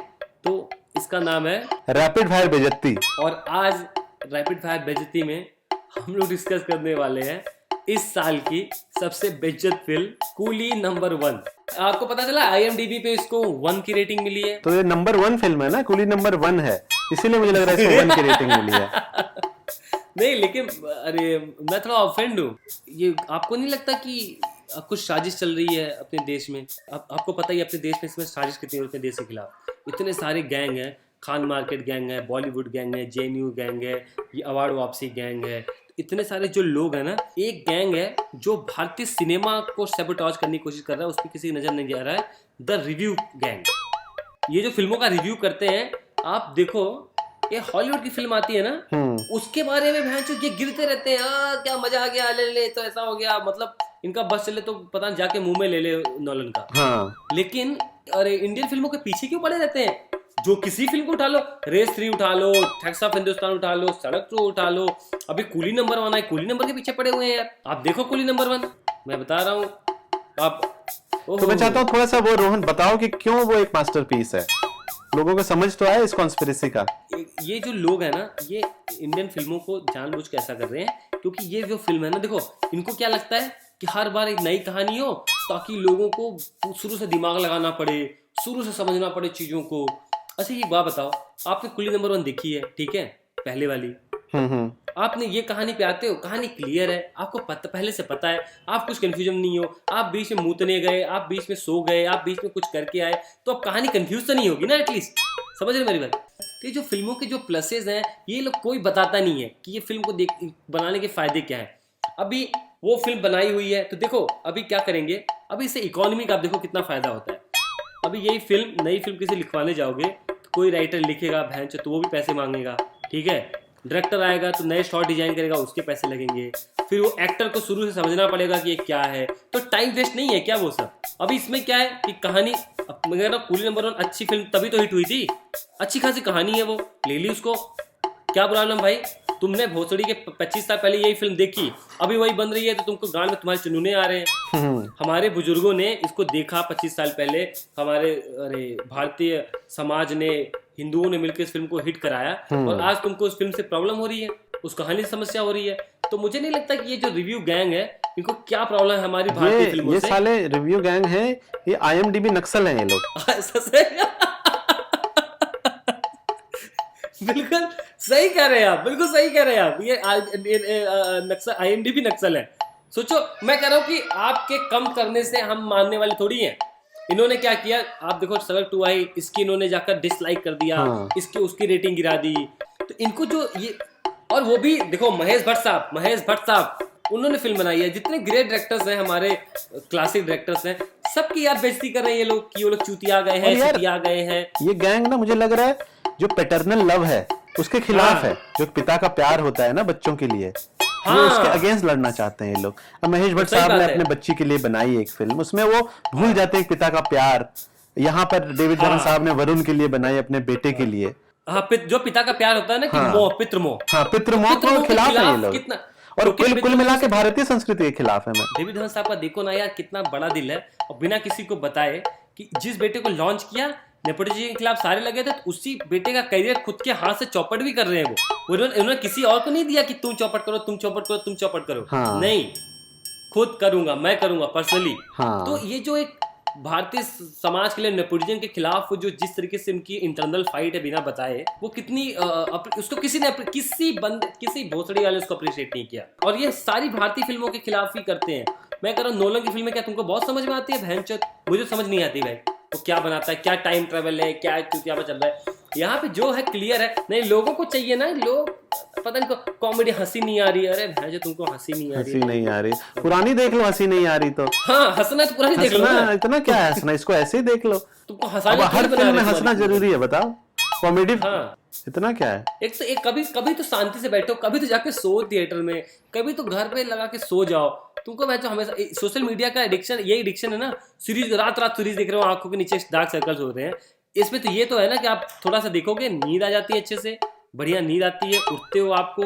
तो इसका नाम है रैपिड फायर बेइज्जती। और आज रैपिड फायर बेइज्जती में हम लोग डिस्कस करने वाले हैं इस साल की सबसे बेइज्जत फिल्म कूली नंबर 1। आपको पता चला IMDb पे इसको 1 की रेटिंग मिली है। तो ये नंबर 1 फिल्म है ना, कूली नंबर 1 है, इसीलिए मुझे लग रहा है इसको 1 की रेटिंग मिली है। नहीं लेकिन अरे मैं थोड़ा ऑफेंड हूँ। ये आपको नहीं लगता कि कुछ साजिश चल रही है अपने देश में? आपको पता ही अपने देश में इसमें साजिश कितनी है अपने देश के खिलाफ। इतने सारे गैंग हैं, खान मार्केट गैंग है, बॉलीवुड गैंग है, JNU गैंग है, ये अवार्ड वापसी गैंग है। इतने सारे जो लोग हैं ना, एक गैंग है जो भारतीय सिनेमा को सैबोटाज करने की कोशिश कर रहा है, उस पर किसी की नजर नहीं आ रहा है, द रिव्यू गैंग। ये जो फिल्मों का रिव्यू करते हैं, आप देखो ये हॉलीवुड की फिल्म आती है ना, उसके बारे में भैंचो ये गिरते रहते हैं, क्या मजा आ गया, ले तो ऐसा हो गया, मतलब इनका बस चले तो पता नहीं जाके मुंह में ले ले नॉलन का। हाँ। लेकिन अरे इंडियन फिल्मों के पीछे क्यों पड़े रहते हैं? जो किसी फिल्म को उठा लो, रेस 3 उठा लो, ठग्स ऑफ हिंदुस्तान उठा लो, सड़क 2 उठा लो, अभी कूली नंबर 1 है, कूली नंबर के पीछे पड़े हुए हैं यार। आप देखो कूली नंबर 1, मैं बता रहा हूँ आप। तो मैं चाहता हूँ थोड़ा सा वो रोहन बताओ कि क्यों वो एक मास्टरपीस है, लोगों को समझ तो आया इस कॉन्स्पिरेसी का। ये जो लोग हैं ना, ये इंडियन फिल्मों को जानबूझ के ऐसा कर रहे हैं, क्योंकि ये जो फिल्म है ना, देखो इनको क्या लगता है कि हर बार एक नई कहानी हो, ताकि लोगों को शुरू से दिमाग लगाना पड़े, शुरू से समझना पड़े चीजों को। अच्छा ये बात बताओ, आपने कूली नंबर 1 देखी है, ठीक है, पहले वाली। आपने ये कहानी पे आते हो, कहानी क्लियर है, आपको पहले से पता है, आप कुछ कंफ्यूजन नहीं हो, आप बीच में मूतने गए, आप बीच में सो गए, आप बीच में कुछ करके आए, तो अब कहानी कंफ्यूज तो नहीं होगी ना एटलीस्ट। समझ रहे मेरी बात? तो ये जो फिल्मों के जो प्लसेज हैं, ये लोग कोई बताता नहीं है कि ये फिल्म को बनाने के फायदे क्या है। अभी वो फिल्म बनाई हुई है, तो देखो अभी क्या करेंगे, अभी इससे इकोनॉमी का आप देखो कितना फायदा होता है। अभी यही फिल्म, नई फिल्म किसी लिखवाने जाओगे, तो कोई राइटर लिखेगा भैंचो, तो वो भी पैसे मांगेगा, ठीक है। डायरेक्टर आएगा तो नए शॉट डिजाइन करेगा, उसके पैसे लगेंगे, फिर वो एक्टर को शुरू से समझना पड़ेगा कि ये क्या है, तो टाइम वेस्ट नहीं है क्या वो सब। अभी इसमें क्या है कि कहानी, मगर कूली नंबर 1 अच्छी फिल्म तभी तो हिट हुई थी, अच्छी खासी कहानी है, वो ले ली उसको, क्या प्रॉब्लम भाई? तुमने भोसड़ी के 25 साल पहले यही फिल्म देखी, अभी वही बन रही है, तो तुमको गांड में तुम्हारे चुनूने आ रहे हैं। हमारे बुजुर्गों ने इसको देखा 25 साल पहले, हमारे अरे भारतीय समाज ने, हिंदुओं ने मिलकर इस फिल्म को हिट कराया, और आज तुमको उस फिल्म से प्रॉब्लम हो रही है, उस कहानी से समस्या हो रही है। तो मुझे नहीं लगता कि ये जो रिव्यू गैंग है, इनको क्या प्रॉब्लम है हमारी भारतीय फिल्मों से। ये साले रिव्यू गैंग है, ये IMDb नक्सल हैं ये लोग। बिल्कुल सही कह रहे हैं आप, बिल्कुल सही कह रहे हैं आप, ये नक्सल, IMDb नक्सल है। सोचो, मैं कह रहा हूँ कि आपके कम करने से हम मानने वाले थोड़ी हैं। इन्होंने क्या किया, आप देखो सड़क 2 आई, इसकी इन्होंने जाकर डिसलाइक कर दिया, इसकी उसकी रेटिंग गिरा दी, तो इनको जो ये, और वो भी देखो महेश भट्ट साहब उन्होंने फिल्म बनाई है। जितने ग्रेट डायरेक्टर्स हैं, हमारे क्लासिक डायरेक्टर्स हैं, सबकी यार बेइज्जती कर रहे हैं ये लोग कि वो लोग चूतिया गए हैं, चूतिया गए हैं। ये गैंग ना, मुझे लग रहा है जो पैटर्नल लव है उसके खिलाफ है, जो पिता का प्यार होता है ना बच्चों के लिए, वो उसके अगेंस्ट लड़ना चाहते हैं ये लोग। अब महेश भट्ट साहब ने अपने बच्ची के लिए बनाई एक फिल्म, उसमें वो भूल जाते हैं पिता का प्यार। यहाँ पर डेविड धवन साहब ने वरुण के लिए बनाई, अपने बेटे के लिए। हाँ, जो पिता का प्यार होता है ना, कि मोह, पितृमोह, हाँ, पितृमोह के खिलाफ है ये लोग। कितना, और कुल मिला के भारतीय संस्कृति के खिलाफ है। मैं डेविड धवन साहब का देखो ना यार, कितना बड़ा दिल है, और बिना किसी को बताए कि जिस बेटे को लॉन्च किया, नेपोटिज्म के खिलाफ सारे लगे थे, तो उसी बेटे का करियर खुद के हाथ से चौपट भी कर रहे हैं वो। उन्होंने किसी और को नहीं दिया कि तुम चौपट करो, तुम चौपट करो, तुम चौपट करो। हाँ। नहीं, खुद करूंगा, मैं करूंगा पर्सनली। हाँ। तो ये जो एक भारतीय समाज के लिए नेपोटिज्म के खिलाफ जो जिस तरीके से उनकी इंटरनल फाइट है बिना बताए, वो कितनी उसको किसी ने, किसी भोसड़ी वाले उसको अप्रिशिएट नहीं किया। और ये सारी भारतीय फिल्मों के खिलाफ ही करते हैं। मैं कह रहा हूँ नोलन की फिल्में क्या तुमको बहुत समझ में आती है? भैंचोद, मुझे समझ नहीं आती भाई, वो क्या बनाता है, क्या टाइम ट्रेवल है, क्या चल रहा है। यहाँ पे जो है क्लियर है। नहीं, लोगों को चाहिए ना, लोग पता नहीं कॉमेडी, हंसी नहीं आ रही, अरे भाई तुमको हंसी नहीं आ रही, पुरानी देख लो, हंसी नहीं आ रही तो हाँ, हंसना तो पुरानी देख लो ना, इतना क्या है हंसना, इसको ऐसे ही देख लो। तुमको हंसाने, हर फिल्म में हंसना जरूरी है, बताओ, कॉमेडी इतना क्या है? एक कभी तो शांति से बैठो, कभी तो जाके सो थिएटर में, कभी तो घर पे लगा के सो जाओ। तुमको मैं तो हमेशा सोशल मीडिया का एडिक्शन, यही एडिक्शन है ना, सीरीज रात सीरीज देख रहे हो, आंखों के नीचे डार्क सर्कल्स हो रहे हैं। इसमें तो ये तो है ना कि आप थोड़ा सा देखोगे, नींद आ जाती है, अच्छे से बढ़िया नींद आती है, उठते हो, आपको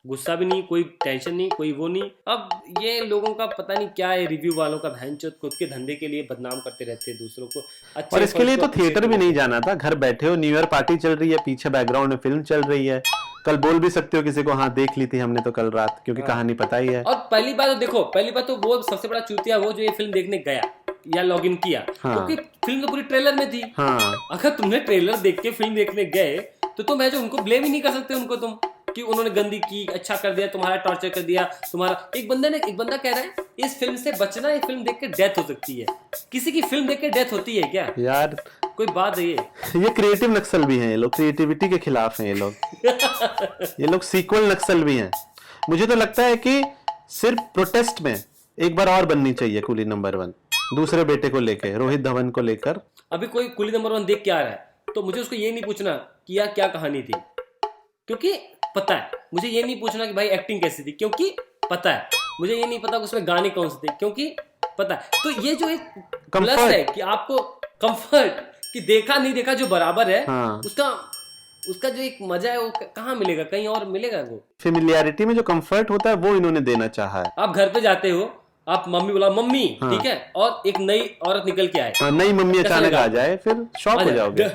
गुस्सा भी नहीं, कोई टेंशन नहीं, कोई वो नहीं। अब ये लोगों का पता नहीं क्या है, रिव्यू वालों का भैंचोद, खुद के धंधे के लिए बदनाम करते रहते हैं दूसरों को। अच्छा, और इसके लिए तो थिएटर भी नहीं जाना था, घर बैठे हो, न्यू ईयर पार्टी चल रही है, पीछे बैकग्राउंड में फिल्म चल रही है, कल बोल भी सकते हो किसी को, हाँ देख ली थी हमने तो कल रात, क्योंकि कहानी पता ही है। और पहली बात तो देखो, पहली बात तो वो सबसे बड़ा चूतिया वो जो ये फिल्म देखने गया या लॉग इन किया, क्योंकि फिल्म तो पूरी ट्रेलर में थी। अगर तुमने ट्रेलर देख के फिल्म देखने गए तो तुम है जो उनको ब्लेम ही नहीं कर सकते उनको तुम कि उन्होंने गंदी की, अच्छा कर दिया, तुम्हारा टॉर्चर कर दिया तुम्हारा। एक बंदा कह रहा है इस फिल्म से बचना, ये फिल्म देख के डेथ हो सकती है। किसी की फिल्म देख के डेथ होती है क्या यार? कोई बात है ये क्रिएटिव नक्सल भी हैं ये लोग, क्रिएटिविटी के खिलाफ हैं ये लोग। ये लोग सीक्वल नक्सल भी हैं। मुझे तो लगता है कि सिर्फ प्रोटेस्ट में एक बार और बननी चाहिए कूली नंबर 1, दूसरे बेटे को लेकर, रोहित धवन को लेकर। अभी कोई कूली नंबर 1 देख के आ रहा है तो मुझे उसको ये नहीं पूछना कि यार क्या कहानी थी, क्योंकि पता है। मुझे ये नहीं पूछना कि भाई एक्टिंग कैसी थी, क्योंकि पता है। मुझे ये नहीं पता उसमें गाने कौन से थे, क्योंकि पता है। तो ये जो एक प्लस है कि आपको कंफर्ट कि देखा नहीं देखा जो बराबर है, उसका जो एक मजा है वो कहाँ मिलेगा, कहीं और मिलेगा? वो फेमिलियरिटी में जो कंफर्ट होता है वो इन्होंने देना चाहा है। आप घर पे जाते हो, आप मम्मी बोला मम्मी, ठीक है, और एक नई औरत निकल के आए, नई मम्मी अचानक आ जाए, फिर शॉक हो जाओगे।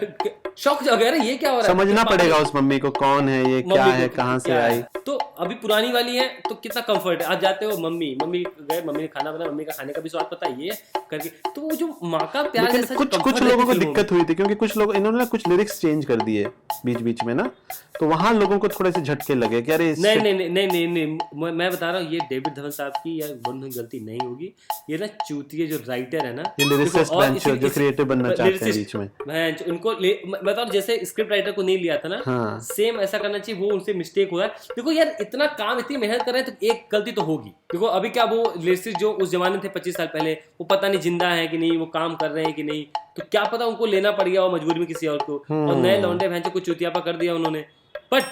शॉक हो जाओगे, अरे ये क्या हो रहा है, समझना पड़ेगा उस मम्मी को, कौन है ये, क्या है, कहाँ से आई। तो अभी पुरानी वाली है तो कितना कंफर्ट है। आज जाते हो मम्मी गए, मम्मी ने खाना बनाया, मम्मी का खाने का भी स्वाद पता है ये करके, तो वो जो माँ का प्यार जैसा कुछ लोगों को दिक्कत हुई थी, क्योंकि कुछ लोग इन्होंने कुछ लिरिक्स चेंज कर दिए बीच में ना, तो वहां लोगों को थोड़े से झटके लगे कि अरे नहीं, मैं बता रहा हूँ ये डेविड धवन साहब की या गलती नहीं होगी। ये ना चूतिए जो राइटर है ना, ये लिरिसिस्ट जो क्रिएटिव बनना चाहते हैं बीच में, उनको मैं बता, जैसे स्क्रिप्ट राइटर को नहीं लिया था ना, सेम ऐसा करना चाहिए। वो उनसे मिस्टेक हुआ है। देखो यार, इतना काम, इतनी मेहनत कर रहे हैं तो एक गलती तो होगी। देखो अभी क्या, वो लिरिसिस्ट जो उस जमाने थे 25 साल पहले, वो पता नहीं जिंदा है कि नहीं, वो काम कर रहे हैं कि नहीं, तो क्या पता उनको लेना पड़ गया वो मजबूरी में किसी और को, और नए लौंडे भैंसे को चुतियापा कर दिया उन्होंने। बट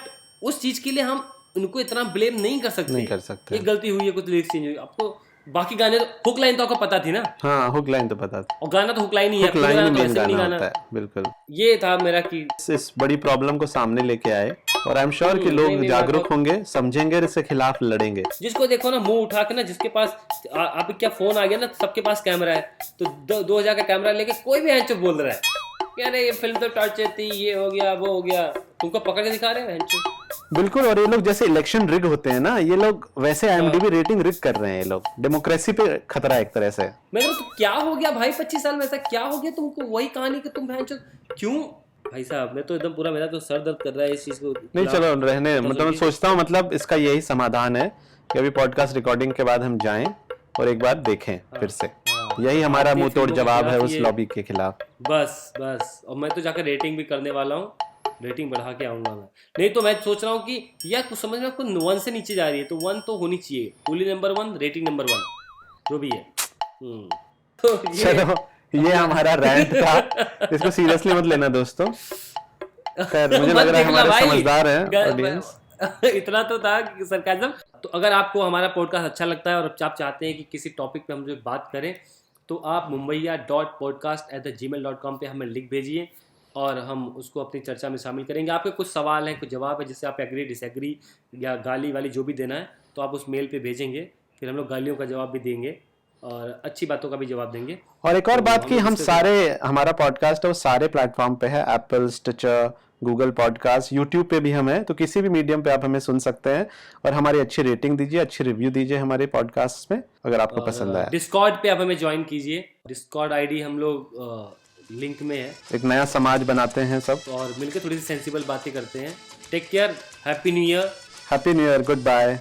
उस चीज के लिए हम उनको इतना ब्लेम नहीं कर सकते। एक गलती हुई है, कुछ लिरिक्स चेंज हुई। आपको बाकी गाने तो हुक लाइन तो आपको पता थी ना? हाँ, हुक लाइन तो पता था, और गाना तो हुक लाइन ही है, गाना होता है। बिल्कुल, ये था मेरा कि इस बड़ी प्रॉब्लम को सामने लेके आए, और आई एम श्योर कि लोग जागरूक होंगे, समझेंगे और इसके खिलाफ लड़ेंगे। जिसको देखो ना मुंह उठा के ना, जिसके पास आप क्या फोन आ गया ना, सबके पास कैमरा है, तो 2000 का कैमरा लेके कोई भी हैंचो बोल रहा है कि अरे ये फिल्म तो टॉर्चर थी, ये हो गया वो हो गया, तुमको पकड़ के दिखा रहे हैं हैंचो। बिल्कुल, और ये लोग जैसे इलेक्शन रिग होते हैं ना, ये लोग वैसे IMDb रेटिंग रिग कर रहे हैं। ये लोग डेमोक्रेसी पे खतरा है एक तरह से। मैं तो क्या हो गया भाई, 25 साल में ऐसा क्या हो गया तुमको? वही कहानी कि तुम क्यों भाई साहब, मैं तो एकदम पूरा, मेरा तो सर दर्द कर रहा है इस चीज को। नहीं चलो रहने, मतलब मैं सोचता हूँ, मतलब इसका यही समाधान है कि अभी पॉडकास्ट रिकॉर्डिंग के बाद हम जाएं और एक बार देखें फिर से। यही हमारा मुंह तोड़ जवाब है उस लॉबी के खिलाफ। बस और मैं तो जाकर रेटिंग भी करने वाला हूँ, रेटिंग बढ़ा के आऊंगा मैं। नहीं तो मैं सोच रहा हूँ कि यार कुछ समझ में आपको 1 से नीचे जा रही है, तो 1 तो होनी चाहिए, कूली नंबर 1, रेटिंग नंबर 1 जो भी है। तो चलो, ये हमारा रैंट था, इसको सीरियसली मत लेना दोस्तों। खैर, मुझे लग रहा है हमारे समझदार हैं ऑडियंस। इतना तो था कि सरकाज़म। तो अगर आपको हमारा पॉडकास्ट अच्छा लगता है और आप चाहते हैं कि किसी टॉपिक पे हम जो बात करें, तो आप mumbaiya.podcast@gmail.com पे हमें लिख भेजिए और हम उसको अपनी चर्चा में शामिल करेंगे। आपके कुछ सवाल हैं, कुछ जवाब है, जिससे आप एग्री डिसएग्री या गाली वाली जो भी देना है, तो आप उस मेल पे भेजेंगे, फिर हम लोग गालियों का जवाब भी देंगे और अच्छी बातों का भी जवाब देंगे। और एक और बात कि हम सारे, हमारा पॉडकास्ट है वो सारे प्लेटफॉर्म पे है, Apple, Stitcher, Google podcast, YouTube पे भी हम हैं, तो किसी भी मीडियम पे आप हमें सुन सकते हैं। और हमारी अच्छी रेटिंग दीजिए, अच्छी रिव्यू दीजिए हमारे पॉडकास्ट में अगर आपको पसंद आया। डिस्कॉर्ड पे आप हमें ज्वाइन कीजिए, डिस्कॉर्ड आईडी हम लोग लिंक में है। एक नया समाज बनाते हैं सब, और मिलकर थोड़ी सी सेंसिबल बातें करते हैं। Take care, happy new year. Happy new year, good bye.